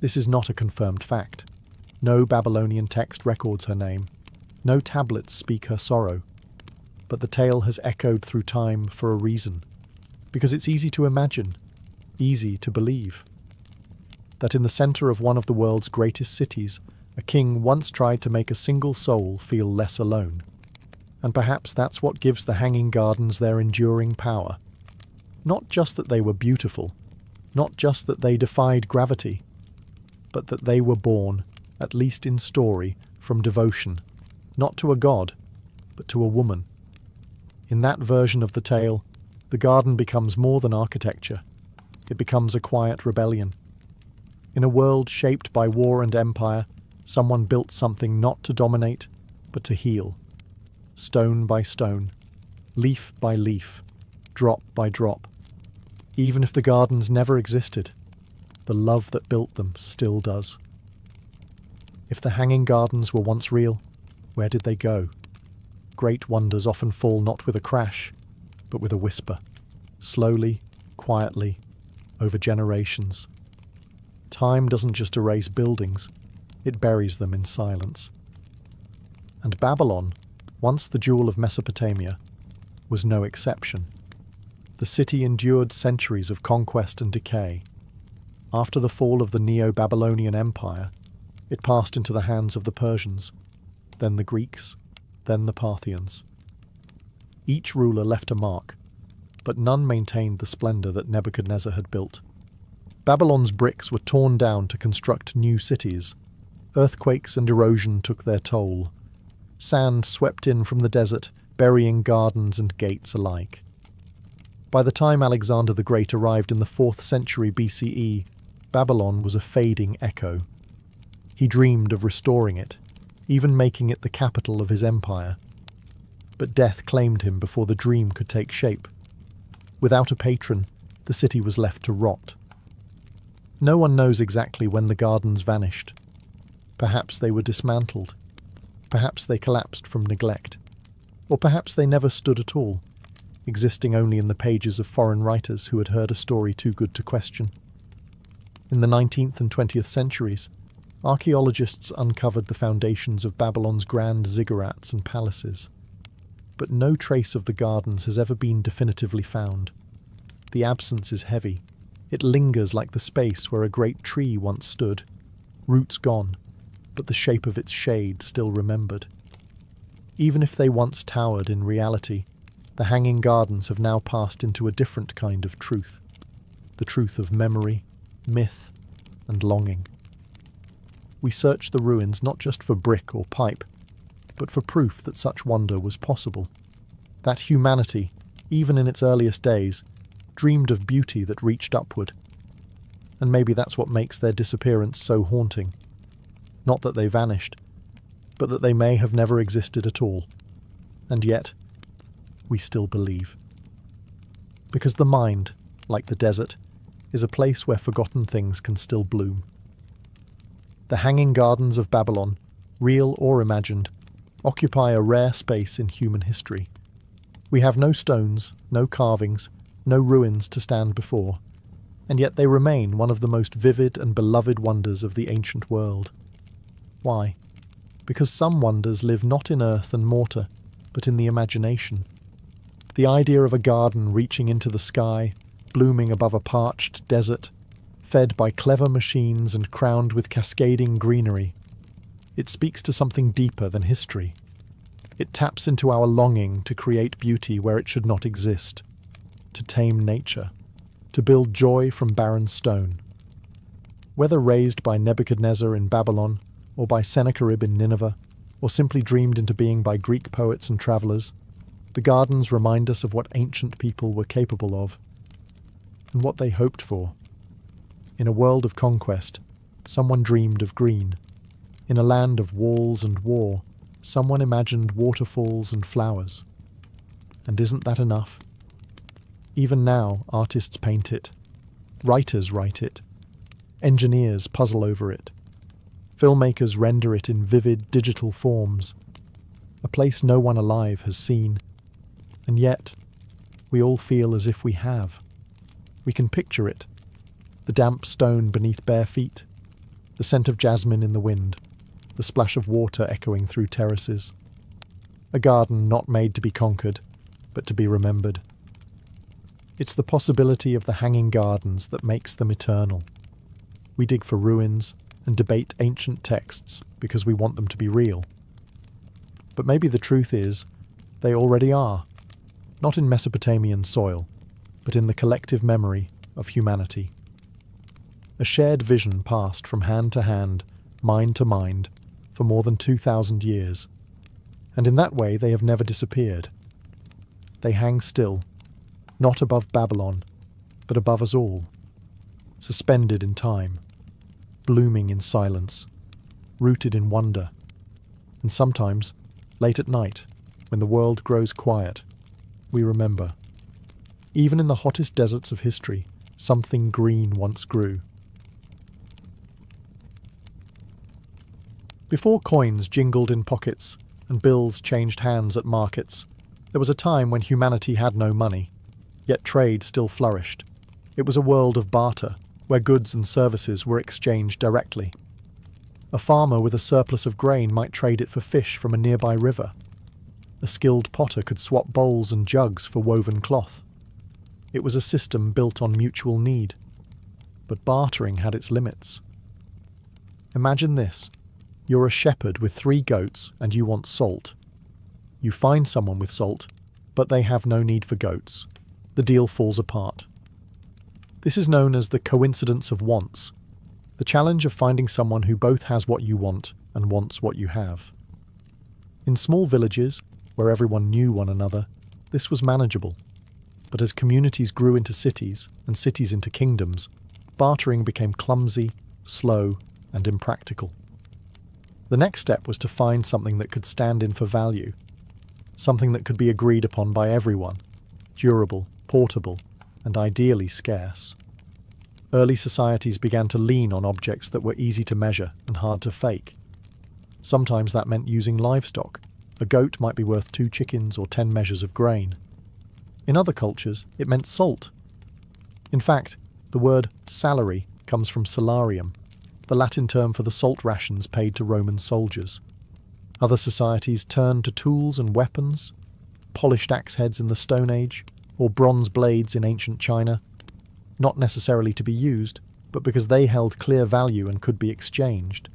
This is not a confirmed fact. No Babylonian text records her name. No tablets speak her sorrow. But the tale has echoed through time for a reason, because it's easy to imagine, easy to believe, that in the centre of one of the world's greatest cities, a king once tried to make a single soul feel less alone. And perhaps that's what gives the Hanging Gardens their enduring power. Not just that they were beautiful, not just that they defied gravity, but that they were born, at least in story, from devotion, not to a god, but to a woman. In that version of the tale, the garden becomes more than architecture. It becomes a quiet rebellion. In a world shaped by war and empire, someone built something not to dominate, but to heal. Stone by stone, leaf by leaf, drop by drop. Even if the gardens never existed, the love that built them still does. If the Hanging Gardens were once real, where did they go? Great wonders often fall not with a crash, but with a whisper, slowly, quietly, over generations. Time doesn't just erase buildings, it buries them in silence. And Babylon, once the jewel of Mesopotamia, was no exception. The city endured centuries of conquest and decay. After the fall of the Neo-Babylonian Empire, it passed into the hands of the Persians, then the Greeks, then the Parthians. Each ruler left a mark, but none maintained the splendor that Nebuchadnezzar had built. Babylon's bricks were torn down to construct new cities. Earthquakes and erosion took their toll. Sand swept in from the desert, burying gardens and gates alike. By the time Alexander the Great arrived in the 4th century BCE, Babylon was a fading echo. He dreamed of restoring it, even making it the capital of his empire. But death claimed him before the dream could take shape. Without a patron, the city was left to rot. No one knows exactly when the gardens vanished. Perhaps they were dismantled. Perhaps they collapsed from neglect. Or perhaps they never stood at all, existing only in the pages of foreign writers who had heard a story too good to question. In the 19th and 20th centuries, archaeologists uncovered the foundations of Babylon's grand ziggurats and palaces. But no trace of the gardens has ever been definitively found. The absence is heavy. It lingers like the space where a great tree once stood, roots gone, but the shape of its shade still remembered. Even if they once towered in reality, the Hanging Gardens have now passed into a different kind of truth, the truth of memory, myth, and longing. We search the ruins not just for brick or pipe, but for proof that such wonder was possible, that humanity, even in its earliest days, dreamed of beauty that reached upward. And maybe that's what makes their disappearance so haunting. Not that they vanished, but that they may have never existed at all. And yet, we still believe. Because the mind, like the desert, is a place where forgotten things can still bloom. The Hanging Gardens of Babylon, real or imagined, occupy a rare space in human history. We have no stones, no carvings, no ruins to stand before, and yet they remain one of the most vivid and beloved wonders of the ancient world. Why? Because some wonders live not in earth and mortar, but in the imagination. The idea of a garden reaching into the sky, blooming above a parched desert, fed by clever machines and crowned with cascading greenery. It speaks to something deeper than history. It taps into our longing to create beauty where it should not exist, to tame nature, to build joy from barren stone. Whether raised by Nebuchadnezzar in Babylon or by Sennacherib in Nineveh, or simply dreamed into being by Greek poets and travellers, the gardens remind us of what ancient people were capable of, and what they hoped for. In a world of conquest, someone dreamed of green. In a land of walls and war, someone imagined waterfalls and flowers. And isn't that enough? Even now, artists paint it. Writers write it. Engineers puzzle over it. Filmmakers render it in vivid digital forms. A place no one alive has seen. And yet, we all feel as if we have. We can picture it. The damp stone beneath bare feet. The scent of jasmine in the wind. The splash of water echoing through terraces. A garden not made to be conquered, but to be remembered. It's the possibility of the hanging gardens that makes them eternal. We dig for ruins and debate ancient texts because we want them to be real. But maybe the truth is, they already are, not in Mesopotamian soil, but in the collective memory of humanity. A shared vision passed from hand to hand, mind to mind, for more than 2,000 years, and in that way they have never disappeared. They hang still, not above Babylon, but above us all, suspended in time, blooming in silence, rooted in wonder, and sometimes, late at night, when the world grows quiet, we remember. Even in the hottest deserts of history, something green once grew. Before coins jingled in pockets and bills changed hands at markets, there was a time when humanity had no money, yet trade still flourished. It was a world of barter, where goods and services were exchanged directly. A farmer with a surplus of grain might trade it for fish from a nearby river. A skilled potter could swap bowls and jugs for woven cloth. It was a system built on mutual need. But bartering had its limits. Imagine this. You're a shepherd with 3 goats and you want salt. You find someone with salt, but they have no need for goats. The deal falls apart. This is known as the coincidence of wants, the challenge of finding someone who both has what you want and wants what you have. In small villages, where everyone knew one another, this was manageable. But as communities grew into cities and cities into kingdoms, bartering became clumsy, slow, and impractical. The next step was to find something that could stand in for value, something that could be agreed upon by everyone, durable, portable, and ideally scarce. Early societies began to lean on objects that were easy to measure and hard to fake. Sometimes that meant using livestock. A goat might be worth 2 chickens or 10 measures of grain. In other cultures, it meant salt. In fact, the word salary comes from salarium, the Latin term for the salt rations paid to Roman soldiers. Other societies turned to tools and weapons, polished axe heads in the Stone Age, or bronze blades in ancient China, not necessarily to be used, but because they held clear value and could be exchanged.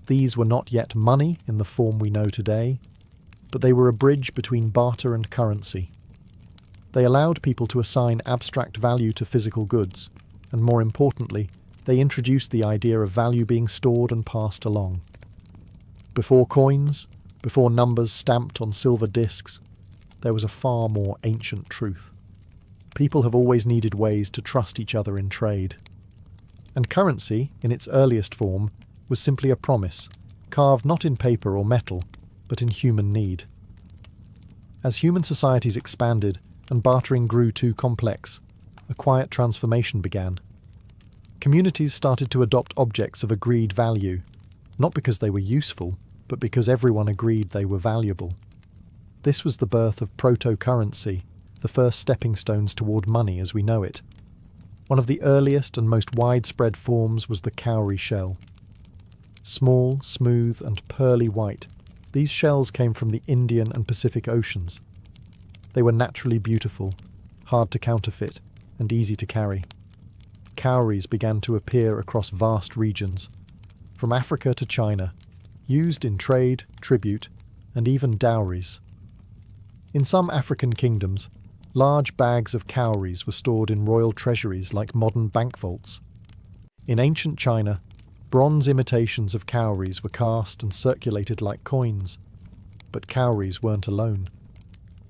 These were not yet money in the form we know today, but they were a bridge between barter and currency. They allowed people to assign abstract value to physical goods, and more importantly, they introduced the idea of value being stored and passed along. Before coins, before numbers stamped on silver discs, there was a far more ancient truth. People have always needed ways to trust each other in trade. And currency, in its earliest form, was simply a promise, carved not in paper or metal, but in human need. As human societies expanded and bartering grew too complex, a quiet transformation began. Communities started to adopt objects of agreed value, not because they were useful, but because everyone agreed they were valuable. This was the birth of proto-currency, the first stepping stones toward money as we know it. One of the earliest and most widespread forms was the cowrie shell. Small, smooth, and pearly white, these shells came from the Indian and Pacific Oceans. They were naturally beautiful, hard to counterfeit, and easy to carry. Cowries began to appear across vast regions, from Africa to China, used in trade, tribute, and even dowries. In some African kingdoms, large bags of cowries were stored in royal treasuries like modern bank vaults. In ancient China, Bronze imitations of cowries were cast and circulated like coins. But cowries weren't alone.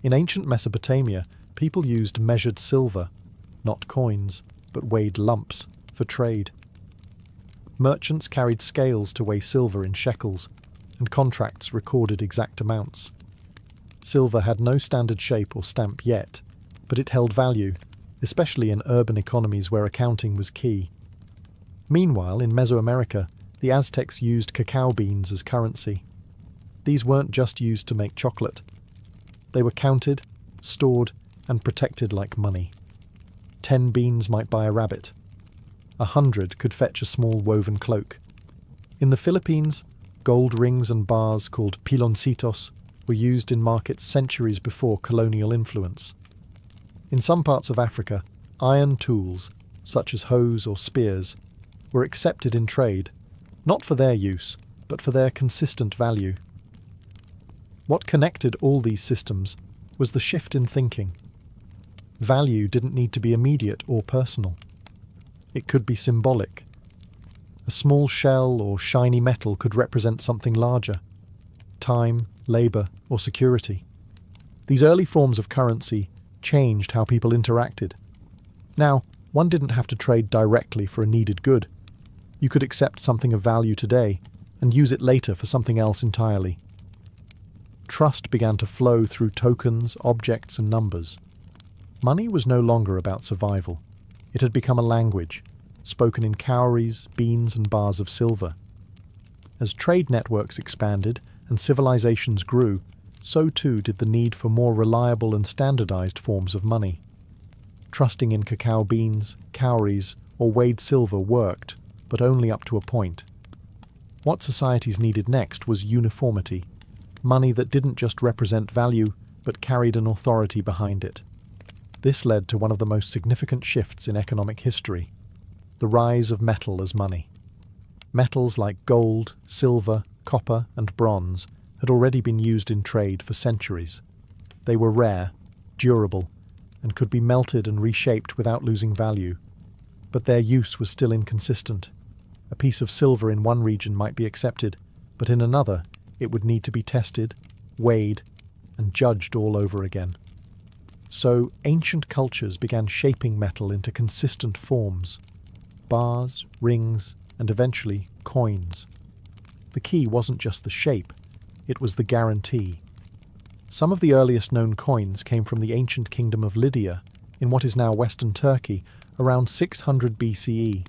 In ancient Mesopotamia, people used measured silver, not coins, but weighed lumps, for trade. Merchants carried scales to weigh silver in shekels, and contracts recorded exact amounts. Silver had no standard shape or stamp yet, but it held value, especially in urban economies where accounting was key. Meanwhile, in Mesoamerica, the Aztecs used cacao beans as currency. These weren't just used to make chocolate. They were counted, stored, and protected like money. 10 beans might buy a rabbit. 100 could fetch a small woven cloak. In the Philippines, gold rings and bars called piloncitos were used in markets centuries before colonial influence. In some parts of Africa, iron tools, such as hoes or spears, were accepted in trade, not for their use, but for their consistent value. What connected all these systems was the shift in thinking. Value didn't need to be immediate or personal. It could be symbolic. A small shell or shiny metal could represent something larger: time, labour, or security. These early forms of currency changed how people interacted. Now, one didn't have to trade directly for a needed good. You could accept something of value today and use it later for something else entirely. Trust began to flow through tokens, objects, and numbers. Money was no longer about survival. It had become a language, spoken in cowries, beans, and bars of silver. As trade networks expanded and civilizations grew, so too did the need for more reliable and standardized forms of money. Trusting in cacao beans, cowries, or weighed silver worked, but only up to a point. What societies needed next was uniformity, money that didn't just represent value, but carried an authority behind it. This led to one of the most significant shifts in economic history: the rise of metal as money. Metals like gold, silver, copper, and bronze had already been used in trade for centuries. They were rare, durable, and could be melted and reshaped without losing value. But their use was still inconsistent. A piece of silver in one region might be accepted, but in another it would need to be tested, weighed, and judged all over again. So ancient cultures began shaping metal into consistent forms: bars, rings, and eventually coins. The key wasn't just the shape, it was the guarantee. Some of the earliest known coins came from the ancient kingdom of Lydia, in what is now Western Turkey, around 600 BCE.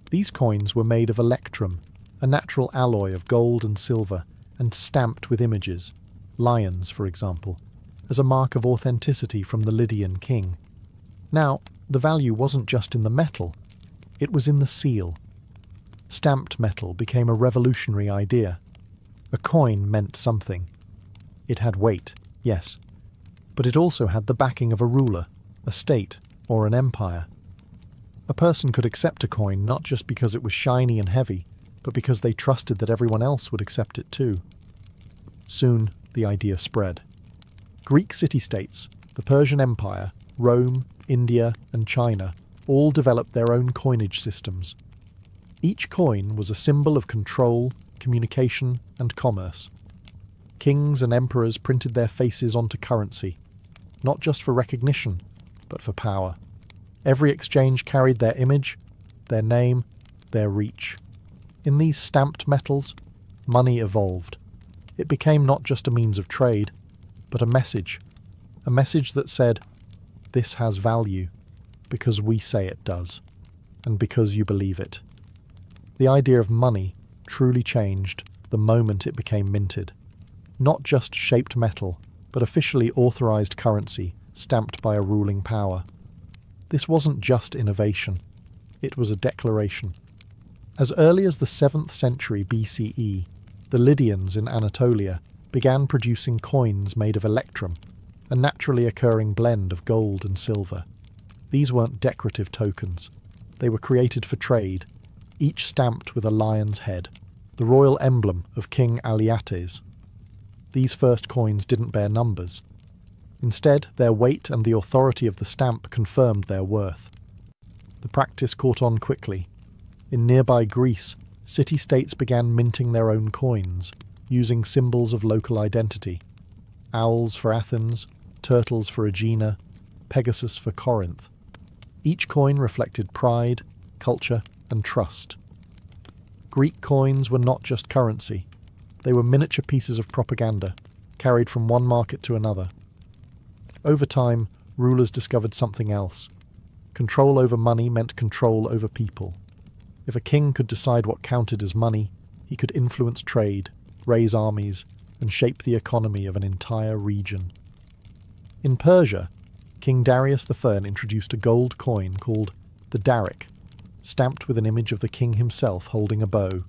These coins were made of electrum, a natural alloy of gold and silver, and stamped with images, lions for example, as a mark of authenticity from the Lydian king. Now, the value wasn't just in the metal, it was in the seal. Stamped metal became a revolutionary idea. A coin meant something. It had weight, yes, but it also had the backing of a ruler, a state, or an empire. A person could accept a coin not just because it was shiny and heavy, but because they trusted that everyone else would accept it too. Soon, the idea spread. Greek city-states, the Persian Empire, Rome, India, and China all developed their own coinage systems. Each coin was a symbol of control, communication, and commerce. Kings and emperors printed their faces onto currency, not just for recognition, but for power. Every exchange carried their image, their name, their reach. In these stamped metals, money evolved. It became not just a means of trade, but a message that said, "This has value, because we say it does, and because you believe it." The idea of money truly changed the moment it became minted. Not just shaped metal, but officially authorized currency stamped by a ruling power. This wasn't just innovation, it was a declaration. As early as the 7th century BCE, the Lydians in Anatolia began producing coins made of electrum, a naturally occurring blend of gold and silver. These weren't decorative tokens. They were created for trade, each stamped with a lion's head, the royal emblem of King Aliates. These first coins didn't bear numbers. Instead, their weight and the authority of the stamp confirmed their worth. The practice caught on quickly. In nearby Greece, city-states began minting their own coins, using symbols of local identity. Owls for Athens, turtles for Aegina, Pegasus for Corinth. Each coin reflected pride, culture, and trust. Greek coins were not just currency. They were miniature pieces of propaganda, carried from one market to another. Over time, rulers discovered something else. Control over money meant control over people. If a king could decide what counted as money, he could influence trade, raise armies, and shape the economy of an entire region. In Persia, King Darius I introduced a gold coin called the daric, stamped with an image of the king himself holding a bow.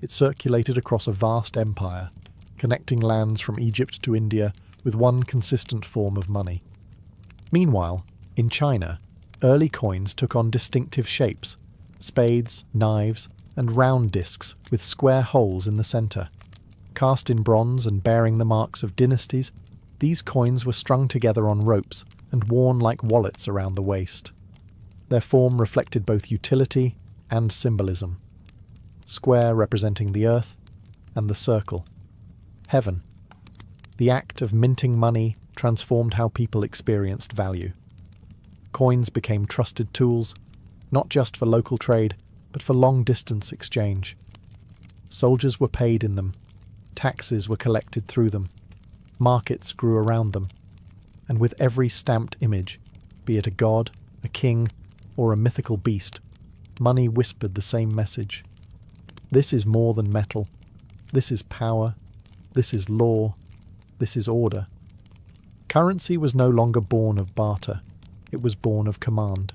It circulated across a vast empire, connecting lands from Egypt to India with one consistent form of money. Meanwhile, in China, early coins took on distinctive shapes: spades, knives, and round discs with square holes in the centre. Cast in bronze and bearing the marks of dynasties, these coins were strung together on ropes and worn like wallets around the waist. Their form reflected both utility and symbolism. Square representing the earth, and the circle, heaven. The act of minting money transformed how people experienced value. Coins became trusted tools, not just for local trade, but for long-distance exchange. Soldiers were paid in them, taxes were collected through them, markets grew around them, and with every stamped image, be it a god, a king, or a mythical beast, money whispered the same message. This is more than metal. This is power. This is law. This is order. Currency was no longer born of barter. It was born of command.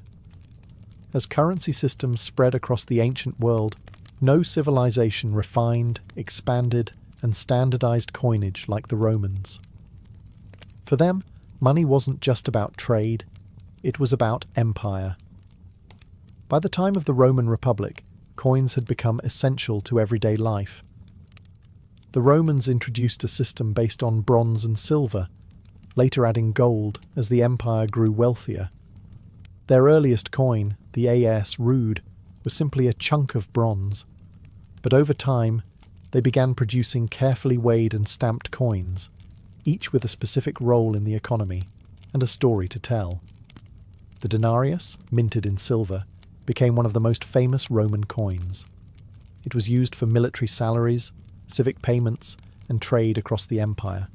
As currency systems spread across the ancient world, no civilization refined, expanded, and standardized coinage like the Romans. For them, money wasn't just about trade, it was about empire. By the time of the Roman Republic, coins had become essential to everyday life. The Romans introduced a system based on bronze and silver, later adding gold as the empire grew wealthier. Their earliest coin, the AS Rood, was simply a chunk of bronze. But over time, they began producing carefully weighed and stamped coins, each with a specific role in the economy and a story to tell. The denarius, minted in silver, became one of the most famous Roman coins. It was used for military salaries, civic payments, and trade across the empire.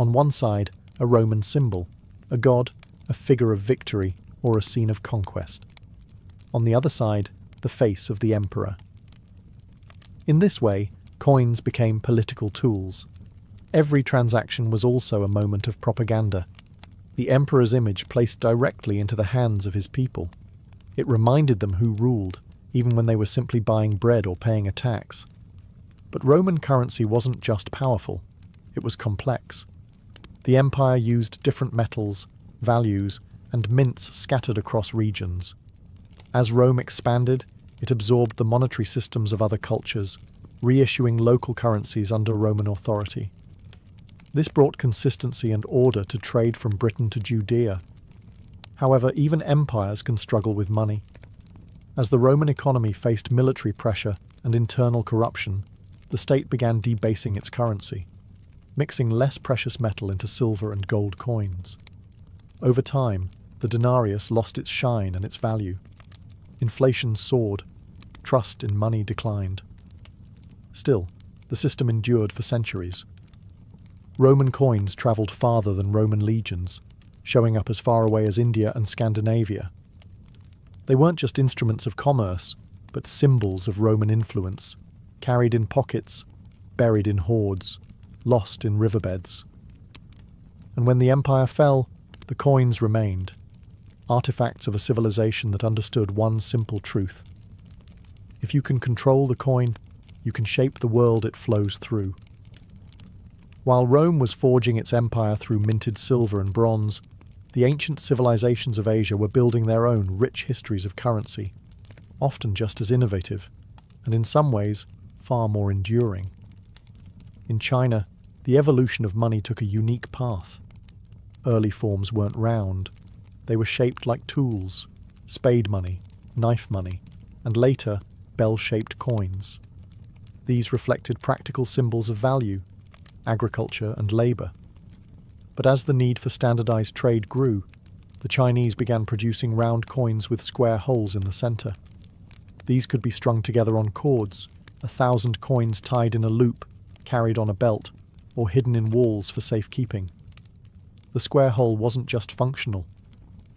On one side, a Roman symbol, a god, a figure of victory, or a scene of conquest. On the other side, the face of the emperor. In this way, coins became political tools. Every transaction was also a moment of propaganda. The emperor's image placed directly into the hands of his people. It reminded them who ruled, even when they were simply buying bread or paying a tax. But Roman currency wasn't just powerful, it was complex. The empire used different metals, values, and mints scattered across regions. As Rome expanded, it absorbed the monetary systems of other cultures, reissuing local currencies under Roman authority. This brought consistency and order to trade from Britain to Judea. However, even empires can struggle with money. As the Roman economy faced military pressure and internal corruption, the state began debasing its currency, mixing less precious metal into silver and gold coins. Over time, the denarius lost its shine and its value. Inflation soared. Trust in money declined. Still, the system endured for centuries. Roman coins travelled farther than Roman legions, showing up as far away as India and Scandinavia. They weren't just instruments of commerce, but symbols of Roman influence, carried in pockets, buried in hoards, lost in riverbeds. And when the empire fell, the coins remained, artifacts of a civilization that understood one simple truth. If you can control the coin, you can shape the world it flows through. While Rome was forging its empire through minted silver and bronze, the ancient civilizations of Asia were building their own rich histories of currency, often just as innovative, and in some ways, far more enduring. In China, the evolution of money took a unique path. Early forms weren't round. They were shaped like tools: spade money, knife money, and later, bell-shaped coins. These reflected practical symbols of value, agriculture and labor. But as the need for standardized trade grew, the Chinese began producing round coins with square holes in the center. These could be strung together on cords, 1,000 coins tied in a loop, carried on a belt, or hidden in walls for safekeeping. The square hole wasn't just functional.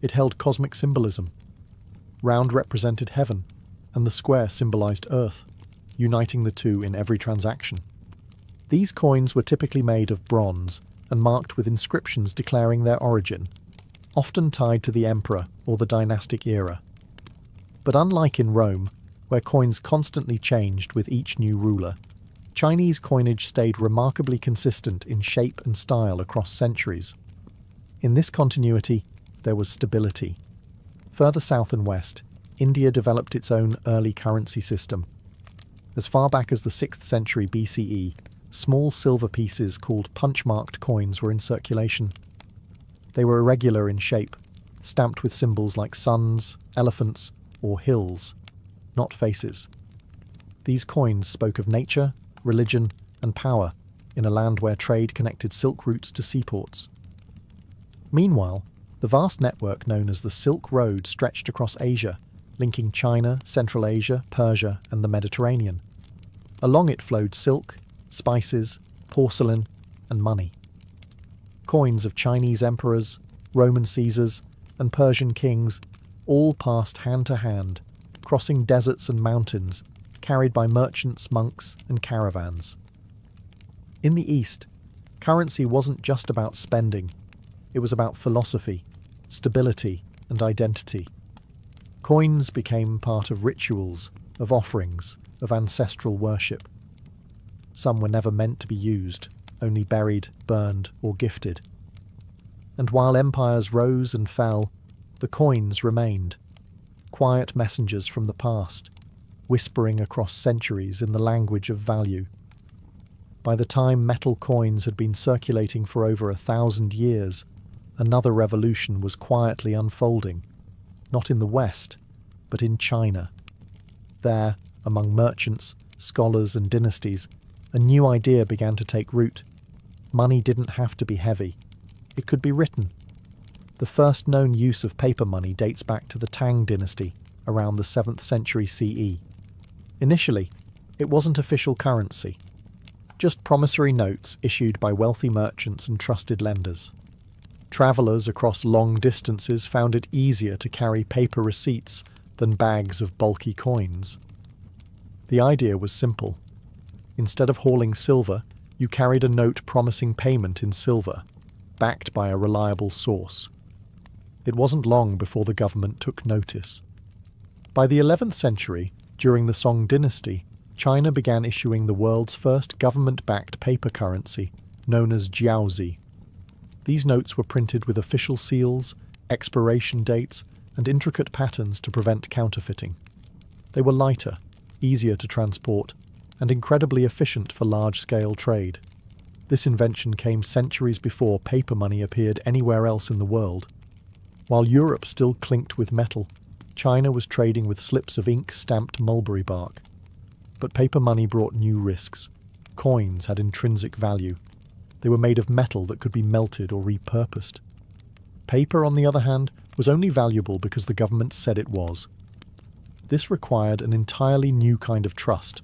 It held cosmic symbolism. Round represented heaven, and the square symbolized earth, uniting the two in every transaction. These coins were typically made of bronze and marked with inscriptions declaring their origin, often tied to the emperor or the dynastic era. But unlike in Rome, where coins constantly changed with each new ruler, Chinese coinage stayed remarkably consistent in shape and style across centuries. In this continuity, there was stability. Further south and west, India developed its own early currency system. As far back as the 6th century BCE, small silver pieces called punch-marked coins were in circulation. They were irregular in shape, stamped with symbols like suns, elephants, or hills, not faces. These coins spoke of nature, religion, and power in a land where trade connected silk routes to seaports. Meanwhile, the vast network known as the Silk Road stretched across Asia, linking China, Central Asia, Persia, and the Mediterranean. Along it flowed silk, spices, porcelain, and money. Coins of Chinese emperors, Roman Caesars, and Persian kings all passed hand to hand, crossing deserts and mountains, carried by merchants, monks, and caravans. In the East, currency wasn't just about spending. It was about philosophy, stability, and identity. Coins became part of rituals, of offerings, of ancestral worship. Some were never meant to be used, only buried, burned, or gifted. And while empires rose and fell, the coins remained, quiet messengers from the past, whispering across centuries in the language of value. By the time metal coins had been circulating for over 1,000 years, another revolution was quietly unfolding, not in the West, but in China. There, among merchants, scholars, and dynasties, a new idea began to take root. Money didn't have to be heavy. It could be written. The first known use of paper money dates back to the Tang dynasty, around the 7th century CE. Initially, it wasn't official currency, just promissory notes issued by wealthy merchants and trusted lenders. Travellers across long distances found it easier to carry paper receipts than bags of bulky coins. The idea was simple. Instead of hauling silver, you carried a note promising payment in silver, backed by a reliable source. It wasn't long before the government took notice. By the 11th century, during the Song dynasty, China began issuing the world's first government-backed paper currency, known as jiaozi. These notes were printed with official seals, expiration dates, and intricate patterns to prevent counterfeiting. They were lighter, easier to transport, and incredibly efficient for large-scale trade. This invention came centuries before paper money appeared anywhere else in the world. While Europe still clinked with metal, China was trading with slips of ink-stamped mulberry bark. But paper money brought new risks. Coins had intrinsic value. They were made of metal that could be melted or repurposed. Paper, on the other hand, was only valuable because the government said it was. This required an entirely new kind of trust,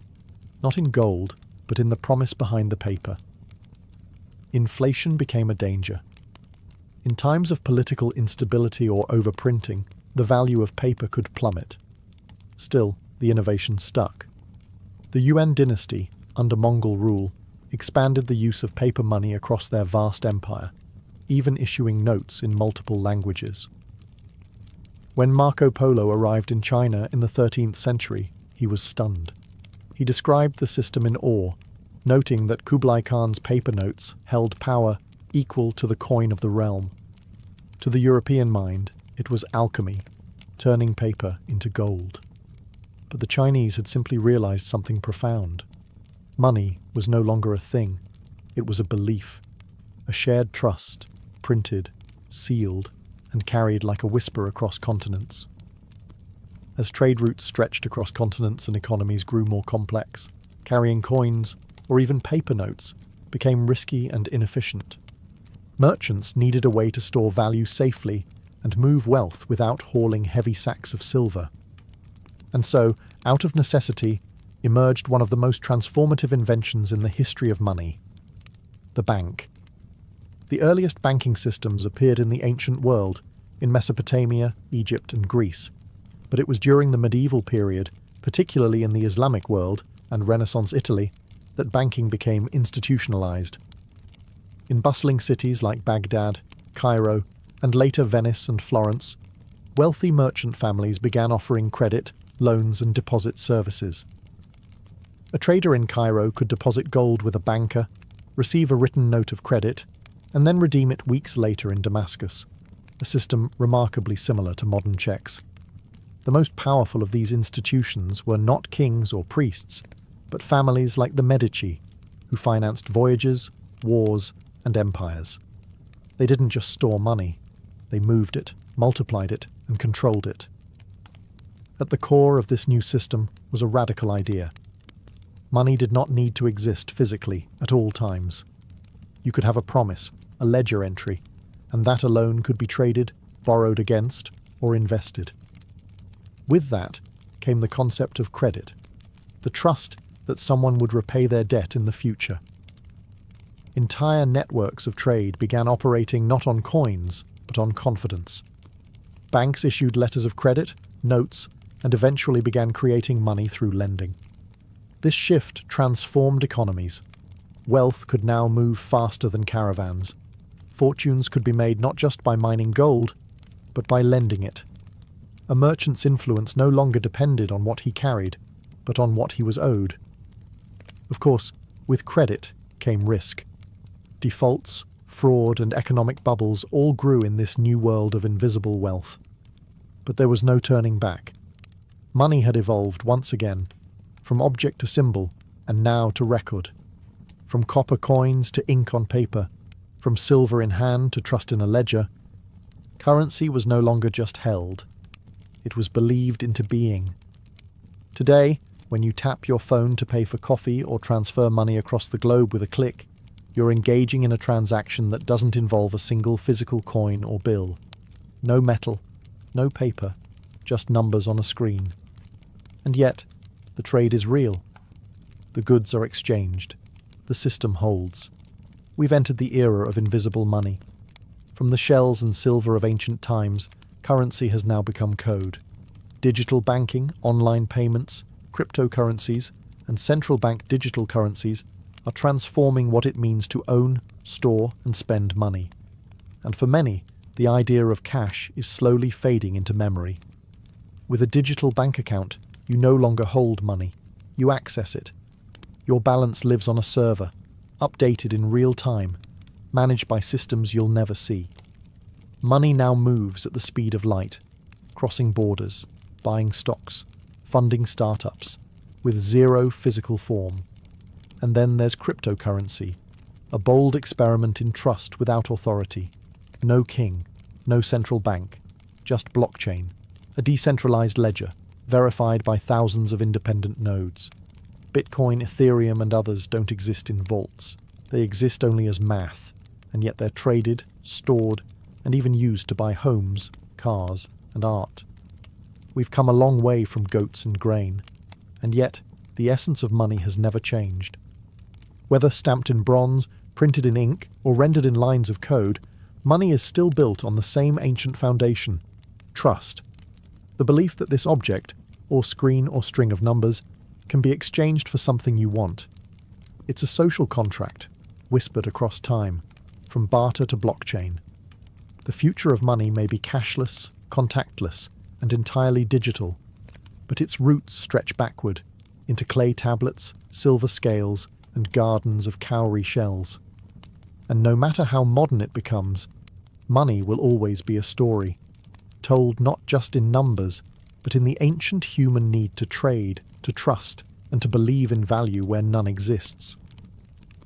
not in gold, but in the promise behind the paper. Inflation became a danger. In times of political instability or overprinting, the value of paper could plummet. Still, the innovation stuck. The Yuan dynasty, under Mongol rule, expanded the use of paper money across their vast empire, even issuing notes in multiple languages. When Marco Polo arrived in China in the 13th century, he was stunned. He described the system in awe, noting that Kublai Khan's paper notes held power equal to the coin of the realm. To the European mind, it was alchemy, turning paper into gold. But the Chinese had simply realized something profound. Money was no longer a thing. It was a belief, a shared trust, printed, sealed, and carried like a whisper across continents. As trade routes stretched across continents and economies grew more complex, carrying coins, or even paper notes, became risky and inefficient. Merchants needed a way to store value safely and move wealth without hauling heavy sacks of silver. And so, out of necessity, emerged one of the most transformative inventions in the history of money: the bank. The earliest banking systems appeared in the ancient world, in Mesopotamia, Egypt, and Greece, but it was during the medieval period, particularly in the Islamic world and Renaissance Italy, that banking became institutionalized. In bustling cities like Baghdad, Cairo, and later Venice and Florence, wealthy merchant families began offering credit, loans, and deposit services. A trader in Cairo could deposit gold with a banker, receive a written note of credit, and then redeem it weeks later in Damascus, a system remarkably similar to modern checks. The most powerful of these institutions were not kings or priests, but families like the Medici, who financed voyages, wars, and empires. They didn't just store money, they moved it, multiplied it, and controlled it. At the core of this new system was a radical idea. Money did not need to exist physically at all times. You could have a promise, a ledger entry, and that alone could be traded, borrowed against, or invested. With that came the concept of credit, the trust that someone would repay their debt in the future. Entire networks of trade began operating not on coins, but on confidence. Banks issued letters of credit, notes, and eventually began creating money through lending. This shift transformed economies. Wealth could now move faster than caravans. Fortunes could be made not just by mining gold, but by lending it. A merchant's influence no longer depended on what he carried, but on what he was owed. Of course, with credit came risk. Defaults, fraud, and economic bubbles all grew in this new world of invisible wealth. But there was no turning back. Money had evolved once again, from object to symbol, and now to record. From copper coins to ink on paper, from silver in hand to trust in a ledger, currency was no longer just held. It was believed into being. Today, when you tap your phone to pay for coffee or transfer money across the globe with a click, you're engaging in a transaction that doesn't involve a single physical coin or bill. No metal, no paper, just numbers on a screen. And yet, the trade is real. The goods are exchanged. The system holds. We've entered the era of invisible money. From the shells and silver of ancient times, currency has now become code. Digital banking, online payments, cryptocurrencies, and central bank digital currencies are transforming what it means to own, store, and spend money. And for many, the idea of cash is slowly fading into memory. With a digital bank account, you no longer hold money. You access it. Your balance lives on a server, updated in real time, managed by systems you'll never see. Money now moves at the speed of light, crossing borders, buying stocks, funding startups, with zero physical form. And then there's cryptocurrency, a bold experiment in trust without authority. No king, no central bank, just blockchain, a decentralized ledger, verified by thousands of independent nodes. Bitcoin, Ethereum, and others don't exist in vaults. They exist only as math, and yet they're traded, stored, and even used to buy homes, cars, and art. We've come a long way from goats and grain, and yet the essence of money has never changed. Whether stamped in bronze, printed in ink, or rendered in lines of code, money is still built on the same ancient foundation: trust. The belief that this object, or screen or string of numbers, can be exchanged for something you want. It's a social contract, whispered across time, from barter to blockchain. The future of money may be cashless, contactless, and entirely digital, but its roots stretch backward, into clay tablets, silver scales, and gardens of cowrie shells. And no matter how modern it becomes, money will always be a story, told not just in numbers, but in the ancient human need to trade, to trust, and to believe in value where none exists.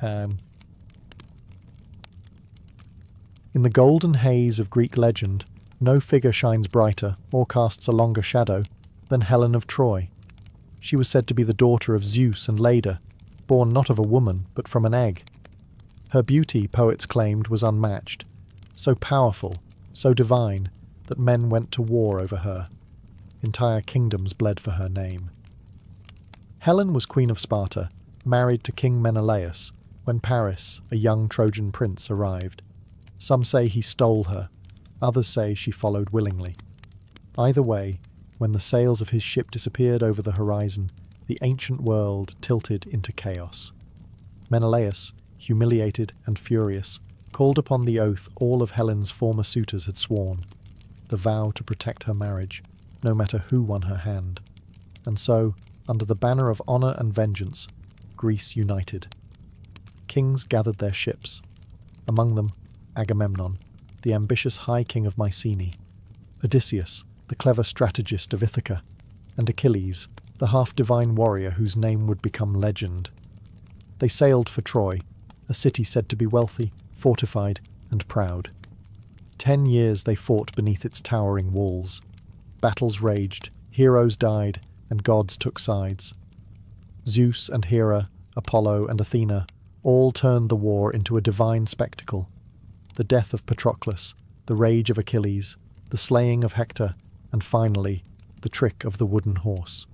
In the golden haze of Greek legend, no figure shines brighter or casts a longer shadow than Helen of Troy. She was said to be the daughter of Zeus and Leda, born not of a woman but from an egg. Her beauty, poets claimed, was unmatched, so powerful, so divine, that men went to war over her. Entire kingdoms bled for her name. Helen was queen of Sparta, married to King Menelaus, when Paris, a young Trojan prince, arrived. Some say he stole her, others say she followed willingly. Either way, when the sails of his ship disappeared over the horizon, the ancient world tilted into chaos. Menelaus, humiliated and furious, called upon the oath all of Helen's former suitors had sworn, the vow to protect her marriage, no matter who won her hand. And so, under the banner of honour and vengeance, Greece united. Kings gathered their ships, among them Agamemnon, the ambitious high king of Mycenae, Odysseus, the clever strategist of Ithaca, and Achilles, the half-divine warrior whose name would become legend. They sailed for Troy, a city said to be wealthy, fortified, and proud. 10 years they fought beneath its towering walls. Battles raged, heroes died, and gods took sides. Zeus and Hera, Apollo and Athena, all turned the war into a divine spectacle. The death of Patroclus, the rage of Achilles, the slaying of Hector, and finally, the trick of the wooden horse.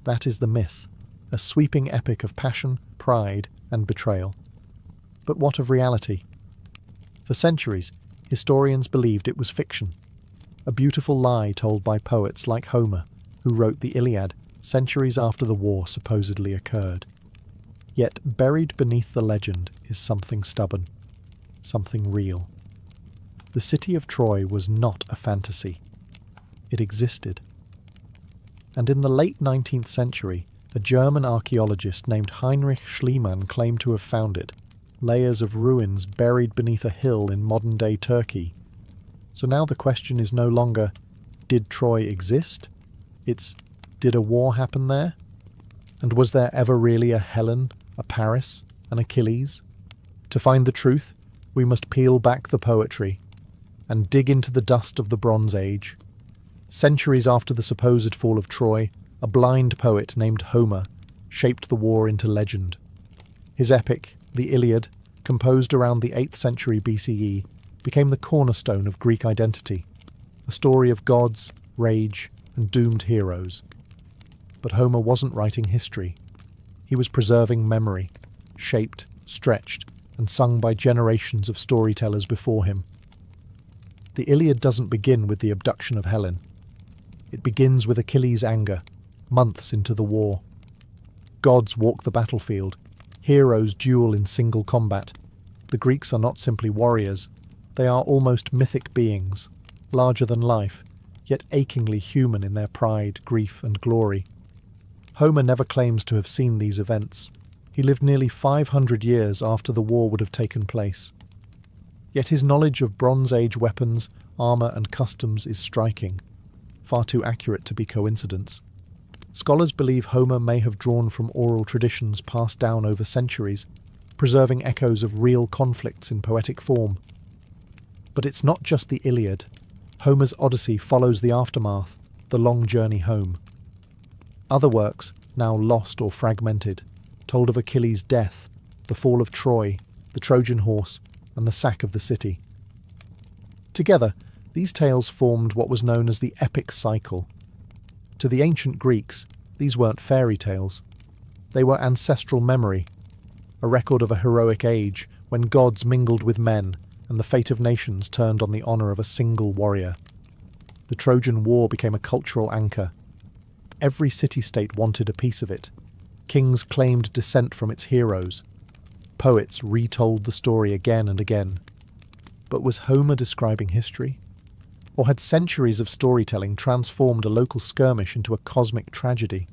That is the myth, a sweeping epic of passion, pride, and betrayal. But what of reality? For centuries, historians believed it was fiction, a beautiful lie told by poets like Homer, who wrote the Iliad centuries after the war supposedly occurred. Yet buried beneath the legend is something stubborn, something real. The city of Troy was not a fantasy. It existed. And in the late 19th century, a German archaeologist named Heinrich Schliemann claimed to have found it, layers of ruins buried beneath a hill in modern-day Turkey. So now the question is no longer, did Troy exist? It's, did a war happen there? And was there ever really a Helen, a Paris, an Achilles? To find the truth, we must peel back the poetry and dig into the dust of the Bronze Age. Centuries after the supposed fall of Troy, a blind poet named Homer shaped the war into legend. His epic, the Iliad, composed around the 8th century BCE, became the cornerstone of Greek identity, a story of gods, rage, and doomed heroes. But Homer wasn't writing history. He was preserving memory, shaped, stretched, and sung by generations of storytellers before him. The Iliad doesn't begin with the abduction of Helen. It begins with Achilles' anger, months into the war. Gods walk the battlefield. Heroes duel in single combat. The Greeks are not simply warriors. They are almost mythic beings, larger than life, yet achingly human in their pride, grief, and glory. Homer never claims to have seen these events. He lived nearly 500 years after the war would have taken place. Yet his knowledge of Bronze Age weapons, armour, and customs is striking, far too accurate to be coincidence. Scholars believe Homer may have drawn from oral traditions passed down over centuries, preserving echoes of real conflicts in poetic form. But it's not just the Iliad. Homer's Odyssey follows the aftermath, the long journey home. Other works, now lost or fragmented, told of Achilles' death, the fall of Troy, the Trojan horse, and the sack of the city. Together, these tales formed what was known as the epic cycle. To the ancient Greeks, these weren't fairy tales. They were ancestral memory, a record of a heroic age when gods mingled with men and the fate of nations turned on the honour of a single warrior. The Trojan War became a cultural anchor. Every city-state wanted a piece of it. Kings claimed descent from its heroes. Poets retold the story again and again. But was Homer describing history? Or had centuries of storytelling transformed a local skirmish into a cosmic tragedy?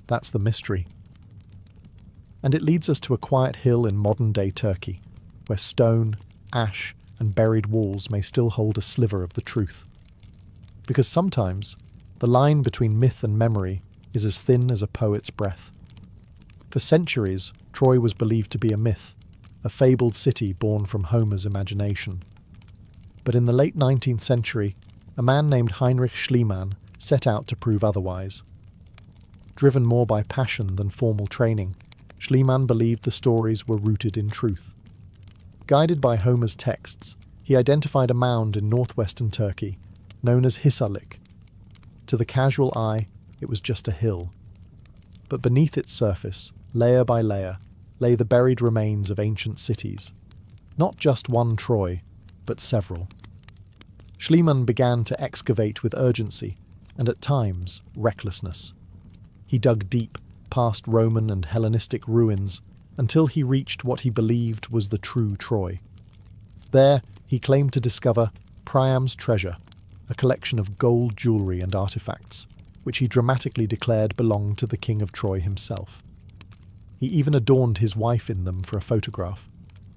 That's the mystery. And it leads us to a quiet hill in modern-day Turkey, where stone, ash, and buried walls may still hold a sliver of the truth. Because sometimes, the line between myth and memory is as thin as a poet's breath. For centuries, Troy was believed to be a myth, a fabled city born from Homer's imagination. But in the late 19th century, a man named Heinrich Schliemann set out to prove otherwise. Driven more by passion than formal training, Schliemann believed the stories were rooted in truth. Guided by Homer's texts, he identified a mound in northwestern Turkey, known as Hisarlik. To the casual eye, it was just a hill. But beneath its surface, layer by layer, lay the buried remains of ancient cities. Not just one Troy, but several. Schliemann began to excavate with urgency, and at times, recklessness. He dug deep, past Roman and Hellenistic ruins, until he reached what he believed was the true Troy. There, he claimed to discover Priam's treasure, a collection of gold jewellery and artifacts, which he dramatically declared belonged to the king of Troy himself. He even adorned his wife in them for a photograph,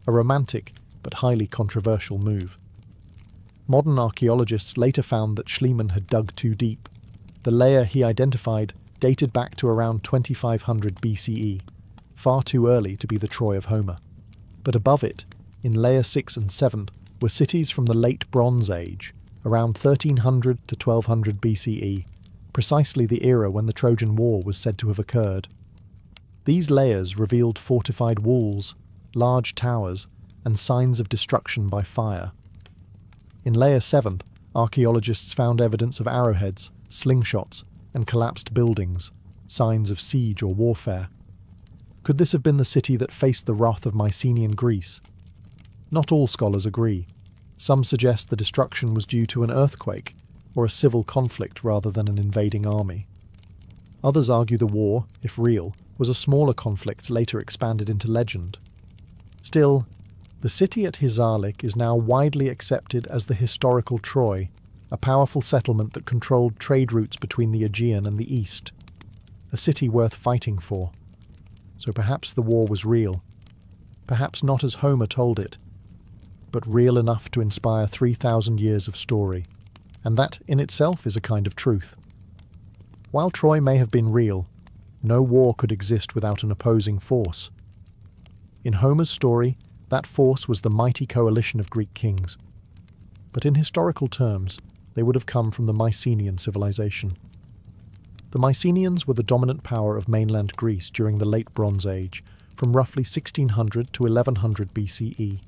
a romantic but highly controversial move. Modern archaeologists later found that Schliemann had dug too deep. The layer he identified dated back to around 2500 BCE, far too early to be the Troy of Homer. But above it, in layer 6 and 7, were cities from the late Bronze Age, around 1300 to 1200 BCE, precisely the era when the Trojan War was said to have occurred. These layers revealed fortified walls, large towers, and signs of destruction by fire. In layer 7, archaeologists found evidence of arrowheads, slingshots, and collapsed buildings, signs of siege or warfare. Could this have been the city that faced the wrath of Mycenaean Greece? Not all scholars agree. Some suggest the destruction was due to an earthquake or a civil conflict rather than an invading army. Others argue the war, if real, was a smaller conflict later expanded into legend. Still, the city at Hisarlik is now widely accepted as the historical Troy, a powerful settlement that controlled trade routes between the Aegean and the East. A city worth fighting for. So perhaps the war was real. Perhaps not as Homer told it, but real enough to inspire 3,000 years of story. And that, in itself, is a kind of truth. While Troy may have been real, no war could exist without an opposing force. In Homer's story, that force was the mighty coalition of Greek kings. But in historical terms, they would have come from the Mycenaean civilization. The Mycenaeans were the dominant power of mainland Greece during the Late Bronze Age, from roughly 1600 to 1100 BCE.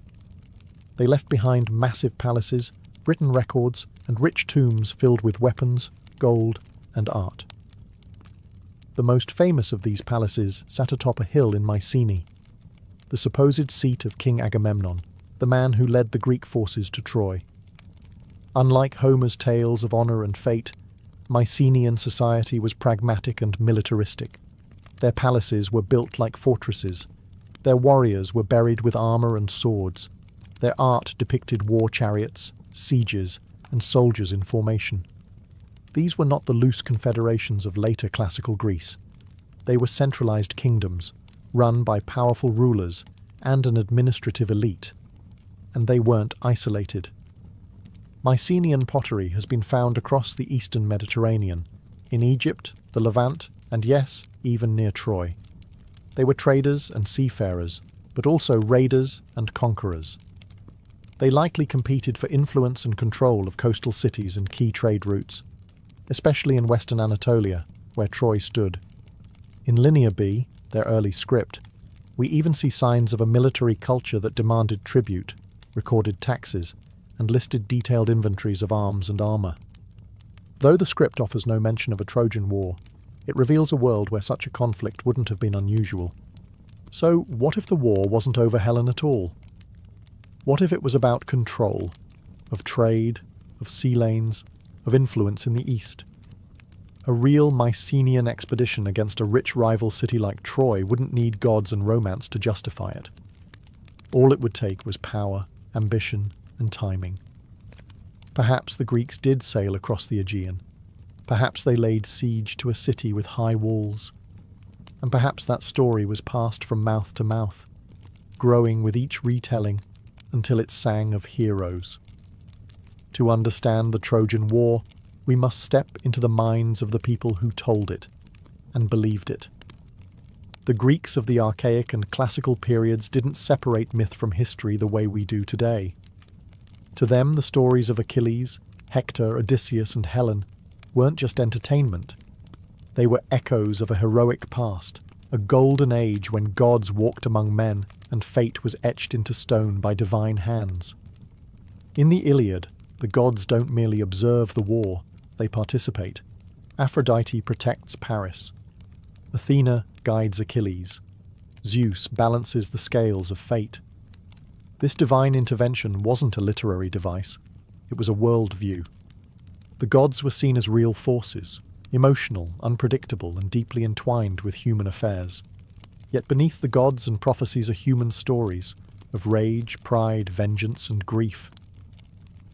They left behind massive palaces, written records, and rich tombs filled with weapons, gold, and art. The most famous of these palaces sat atop a hill in Mycenae, the supposed seat of King Agamemnon, the man who led the Greek forces to Troy. Unlike Homer's tales of honour and fate, Mycenaean society was pragmatic and militaristic. Their palaces were built like fortresses. Their warriors were buried with armour and swords. Their art depicted war chariots, sieges, and soldiers in formation. These were not the loose confederations of later classical Greece. They were centralised kingdoms, run by powerful rulers and an administrative elite. And they weren't isolated. Mycenaean pottery has been found across the eastern Mediterranean, in Egypt, the Levant, and yes, even near Troy. They were traders and seafarers, but also raiders and conquerors. They likely competed for influence and control of coastal cities and key trade routes, especially in western Anatolia, where Troy stood. In Linear B, their early script, we even see signs of a military culture that demanded tribute, recorded taxes, and listed detailed inventories of arms and armour. Though the script offers no mention of a Trojan War, it reveals a world where such a conflict wouldn't have been unusual. So what if the war wasn't over Helen at all? What if it was about control, of trade, of sea lanes, of influence in the east? A real Mycenaean expedition against a rich rival city like Troy wouldn't need gods and romance to justify it. All it would take was power, ambition, and timing. Perhaps the Greeks did sail across the Aegean. Perhaps they laid siege to a city with high walls. And perhaps that story was passed from mouth to mouth, growing with each retelling until it sang of heroes. To understand the Trojan War, we must step into the minds of the people who told it and believed it. The Greeks of the archaic and classical periods didn't separate myth from history the way we do today. To them, the stories of Achilles, Hector, Odysseus, and Helen weren't just entertainment. They were echoes of a heroic past, a golden age when gods walked among men and fate was etched into stone by divine hands. In the Iliad, the gods don't merely observe the war, they participate. Aphrodite protects Paris. Athena guides Achilles. Zeus balances the scales of fate. This divine intervention wasn't a literary device, it was a worldview. The gods were seen as real forces, emotional, unpredictable, and deeply entwined with human affairs. Yet beneath the gods and prophecies are human stories of rage, pride, vengeance, and grief.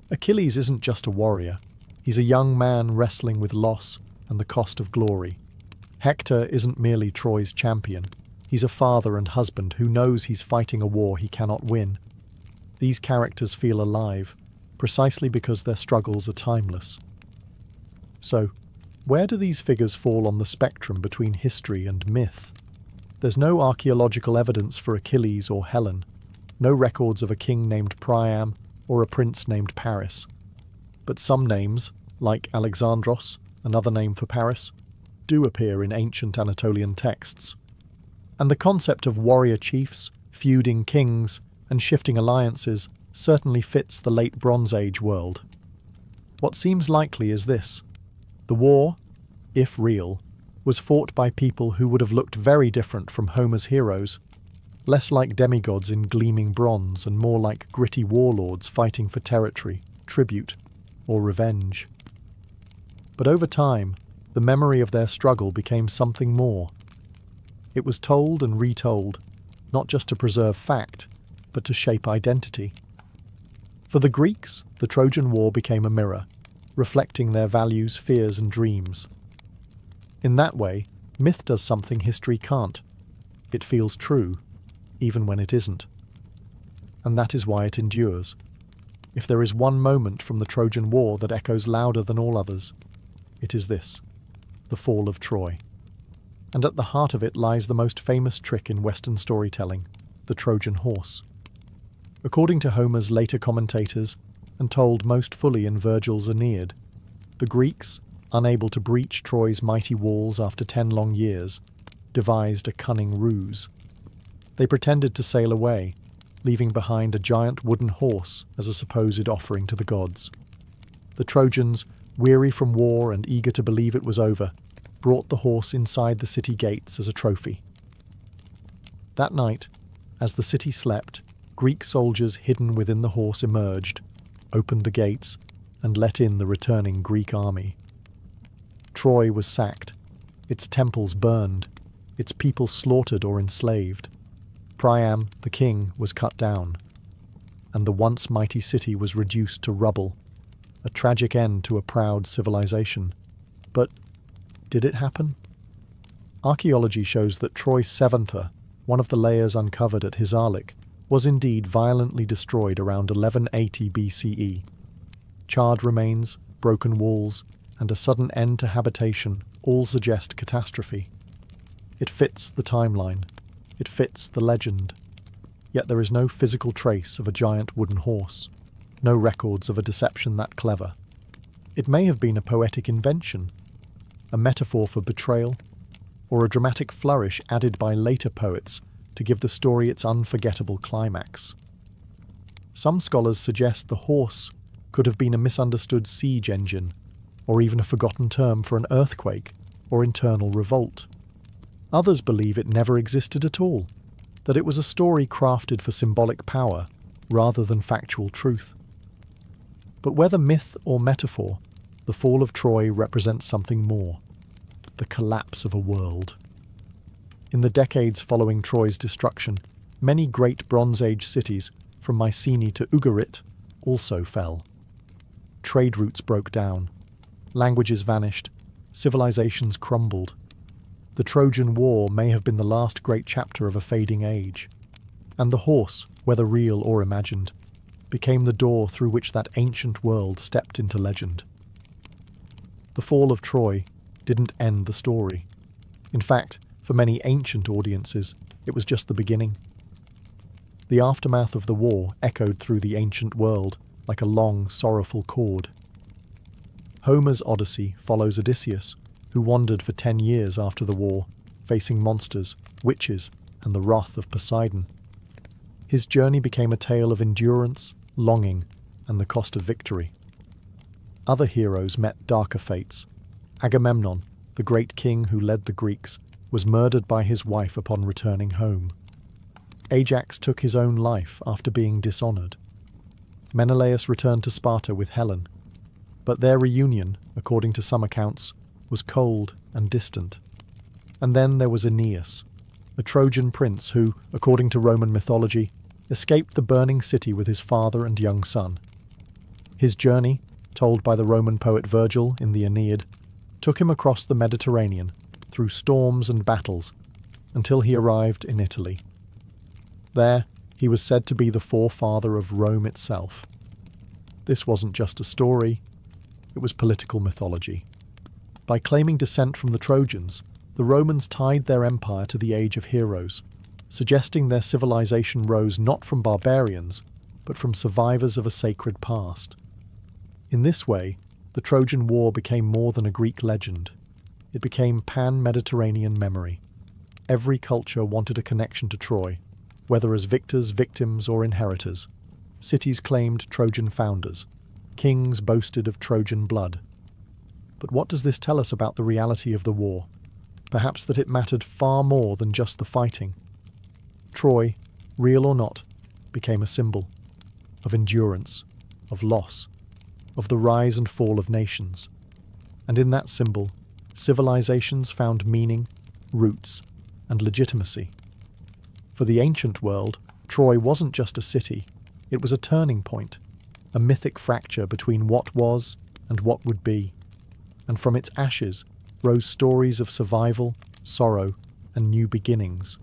Achilles isn't just a warrior. He's a young man wrestling with loss and the cost of glory. Hector isn't merely Troy's champion. He's a father and husband who knows he's fighting a war he cannot win. These characters feel alive, precisely because their struggles are timeless. So, where do these figures fall on the spectrum between history and myth? There's no archaeological evidence for Achilles or Helen, no records of a king named Priam or a prince named Paris. But some names, like Alexandros, another name for Paris, do appear in ancient Anatolian texts. And the concept of warrior chiefs, feuding kings, and shifting alliances certainly fits the late Bronze Age world. What seems likely is this. The war, if real, was fought by people who would have looked very different from Homer's heroes, less like demigods in gleaming bronze and more like gritty warlords fighting for territory, tribute, or revenge. But over time, the memory of their struggle became something more. It was told and retold, not just to preserve fact, but to shape identity. For the Greeks, the Trojan War became a mirror, reflecting their values, fears, and dreams. In that way, myth does something history can't. It feels true, even when it isn't. And that is why it endures. If there is one moment from the Trojan War that echoes louder than all others, it is this, the fall of Troy. And at the heart of it lies the most famous trick in Western storytelling, the Trojan horse. According to Homer's later commentators, and told most fully in Virgil's Aeneid, the Greeks, unable to breach Troy's mighty walls after 10 long years, devised a cunning ruse. They pretended to sail away, leaving behind a giant wooden horse as a supposed offering to the gods. The Trojans, weary from war and eager to believe it was over, brought the horse inside the city gates as a trophy. That night, as the city slept, Greek soldiers hidden within the horse emerged, opened the gates, and let in the returning Greek army. Troy was sacked, its temples burned, its people slaughtered or enslaved. Priam, the king, was cut down, and the once mighty city was reduced to rubble, a tragic end to a proud civilization. But did it happen? Archaeology shows that Troy's Seventh, one of the layers uncovered at Hisarlik, was indeed violently destroyed around 1180 BCE. Charred remains, broken walls, and a sudden end to habitation all suggest catastrophe. It fits the timeline. It fits the legend. Yet there is no physical trace of a giant wooden horse, no records of a deception that clever. It may have been a poetic invention, a metaphor for betrayal, or a dramatic flourish added by later poets to give the story its unforgettable climax. Some scholars suggest the horse could have been a misunderstood siege engine, or even a forgotten term for an earthquake or internal revolt. Others believe it never existed at all, that it was a story crafted for symbolic power rather than factual truth. But whether myth or metaphor, the fall of Troy represents something more, the collapse of a world. In the decades following Troy's destruction, many great Bronze Age cities, from Mycenae to Ugarit, also fell. Trade routes broke down, languages vanished, civilizations crumbled. The Trojan War may have been the last great chapter of a fading age, and the horse, whether real or imagined, became the door through which that ancient world stepped into legend. The fall of Troy didn't end the story. In fact, for many ancient audiences, it was just the beginning. The aftermath of the war echoed through the ancient world like a long, sorrowful chord. Homer's Odyssey follows Odysseus, who wandered for 10 years after the war, facing monsters, witches, and the wrath of Poseidon. His journey became a tale of endurance, longing, and the cost of victory. Other heroes met darker fates. Agamemnon, the great king who led the Greeks, was murdered by his wife upon returning home. Ajax took his own life after being dishonored. Menelaus returned to Sparta with Helen, but their reunion, according to some accounts, was cold and distant. And then there was Aeneas, a Trojan prince who, according to Roman mythology, escaped the burning city with his father and young son. His journey, told by the Roman poet Virgil in the Aeneid, took him across the Mediterranean, through storms and battles, until he arrived in Italy. There, he was said to be the forefather of Rome itself. This wasn't just a story, it was political mythology. By claiming descent from the Trojans, the Romans tied their empire to the age of heroes, suggesting their civilization rose not from barbarians, but from survivors of a sacred past. In this way, the Trojan War became more than a Greek legend. It became pan-Mediterranean memory. Every culture wanted a connection to Troy, whether as victors, victims, or inheritors. Cities claimed Trojan founders. Kings boasted of Trojan blood. But what does this tell us about the reality of the war? Perhaps that it mattered far more than just the fighting. Troy, real or not, became a symbol of endurance, of loss, of the rise and fall of nations. And in that symbol, civilizations found meaning, roots, and legitimacy. For the ancient world, Troy wasn't just a city, it was a turning point, a mythic fracture between what was and what would be. And from its ashes rose stories of survival, sorrow, and new beginnings.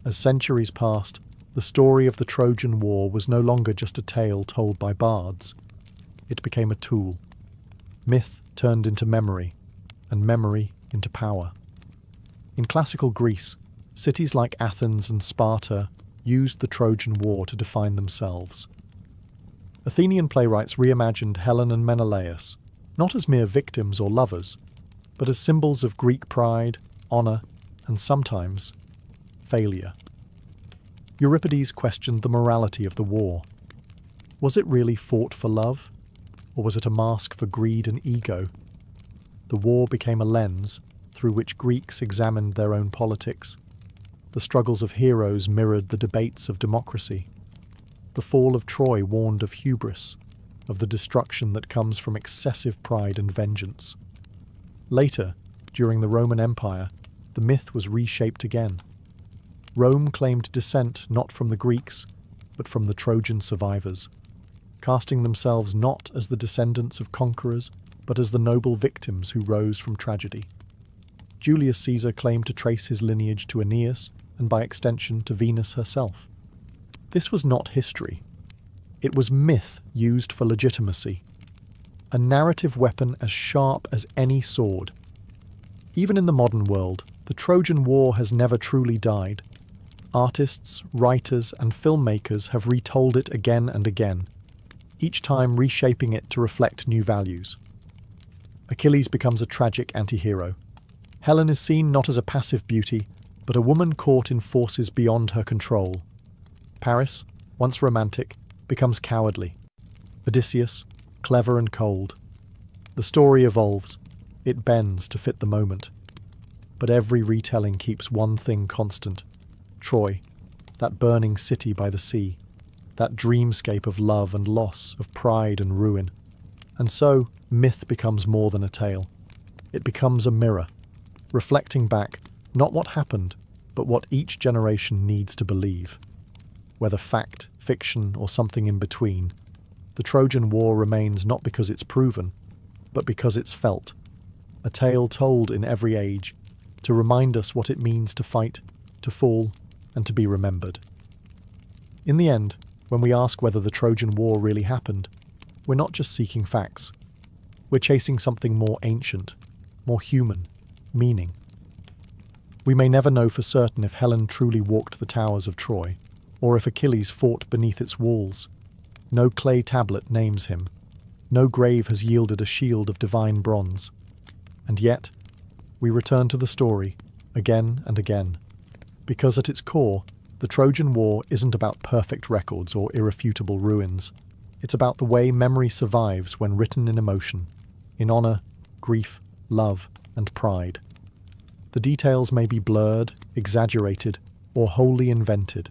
As centuries passed, the story of the Trojan War was no longer just a tale told by bards. It became a tool. Myth turned into memory, and memory into power. In classical Greece, cities like Athens and Sparta used the Trojan War to define themselves. Athenian playwrights reimagined Helen and Menelaus, not as mere victims or lovers, but as symbols of Greek pride, honour, and sometimes failure. Euripides questioned the morality of the war. Was it really fought for love, or was it a mask for greed and ego? The war became a lens through which Greeks examined their own politics. The struggles of heroes mirrored the debates of democracy. The fall of Troy warned of hubris, of the destruction that comes from excessive pride and vengeance. Later, during the Roman Empire, the myth was reshaped again. Rome claimed descent not from the Greeks, but from the Trojan survivors, casting themselves not as the descendants of conquerors, but as the noble victims who rose from tragedy. Julius Caesar claimed to trace his lineage to Aeneas, and by extension to Venus herself. This was not history. It was myth used for legitimacy, a narrative weapon as sharp as any sword. Even in the modern world, the Trojan War has never truly died. Artists, writers, and filmmakers have retold it again and again, each time reshaping it to reflect new values. Achilles becomes a tragic anti-hero. Helen is seen not as a passive beauty, but a woman caught in forces beyond her control. Paris, once romantic, becomes cowardly. Odysseus, clever and cold. The story evolves. It bends to fit the moment. But every retelling keeps one thing constant. Troy, that burning city by the sea, that dreamscape of love and loss, of pride and ruin. And so, myth becomes more than a tale. It becomes a mirror, reflecting back not what happened, but what each generation needs to believe. Whether fact, fiction, or something in between, the Trojan War remains not because it's proven, but because it's felt. A tale told in every age, to remind us what it means to fight, to fall, and to be remembered. In the end, when we ask whether the Trojan War really happened, we're not just seeking facts. We're chasing something more ancient, more human, meaning. We may never know for certain if Helen truly walked the towers of Troy, or if Achilles fought beneath its walls. No clay tablet names him. No grave has yielded a shield of divine bronze. And yet, we return to the story, again and again, because at its core, the Trojan War isn't about perfect records or irrefutable ruins. It's about the way memory survives when written in emotion, in honour, grief, love, and pride. The details may be blurred, exaggerated, or wholly invented.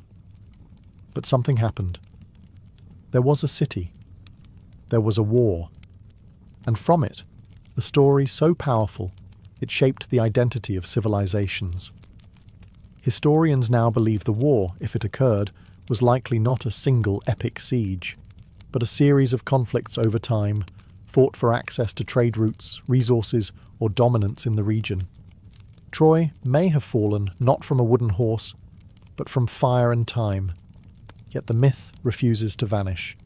But something happened. There was a city. There was a war. And from it, a story so powerful, it shaped the identity of civilizations. Historians now believe the war, if it occurred, was likely not a single epic siege, but a series of conflicts over time, fought for access to trade routes, resources, or dominance in the region. Troy may have fallen not from a wooden horse, but from fire and time. Yet the myth refuses to vanish.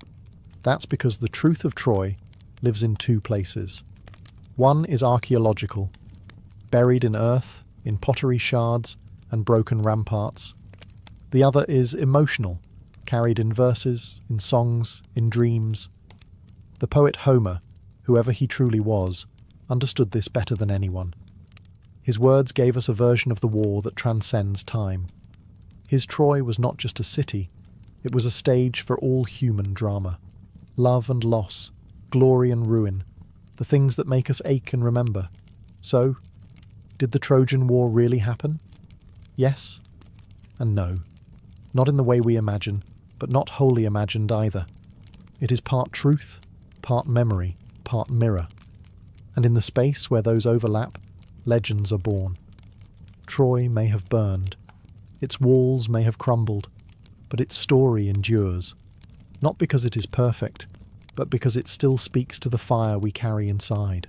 That's because the truth of Troy lives in two places. One is archaeological, buried in earth, in pottery shards, and broken ramparts. The other is emotional, carried in verses, in songs, in dreams. The poet Homer, whoever he truly was, understood this better than anyone. His words gave us a version of the war that transcends time. His Troy was not just a city, it was a stage for all human drama. Love and loss, glory and ruin, the things that make us ache and remember. So, did the Trojan War really happen? Yes and no. Not in the way we imagine, but not wholly imagined either. It is part truth, part memory, part mirror. And in the space where those overlap, legends are born. Troy may have burned. Its walls may have crumbled, but its story endures. Not because it is perfect, but because it still speaks to the fire we carry inside.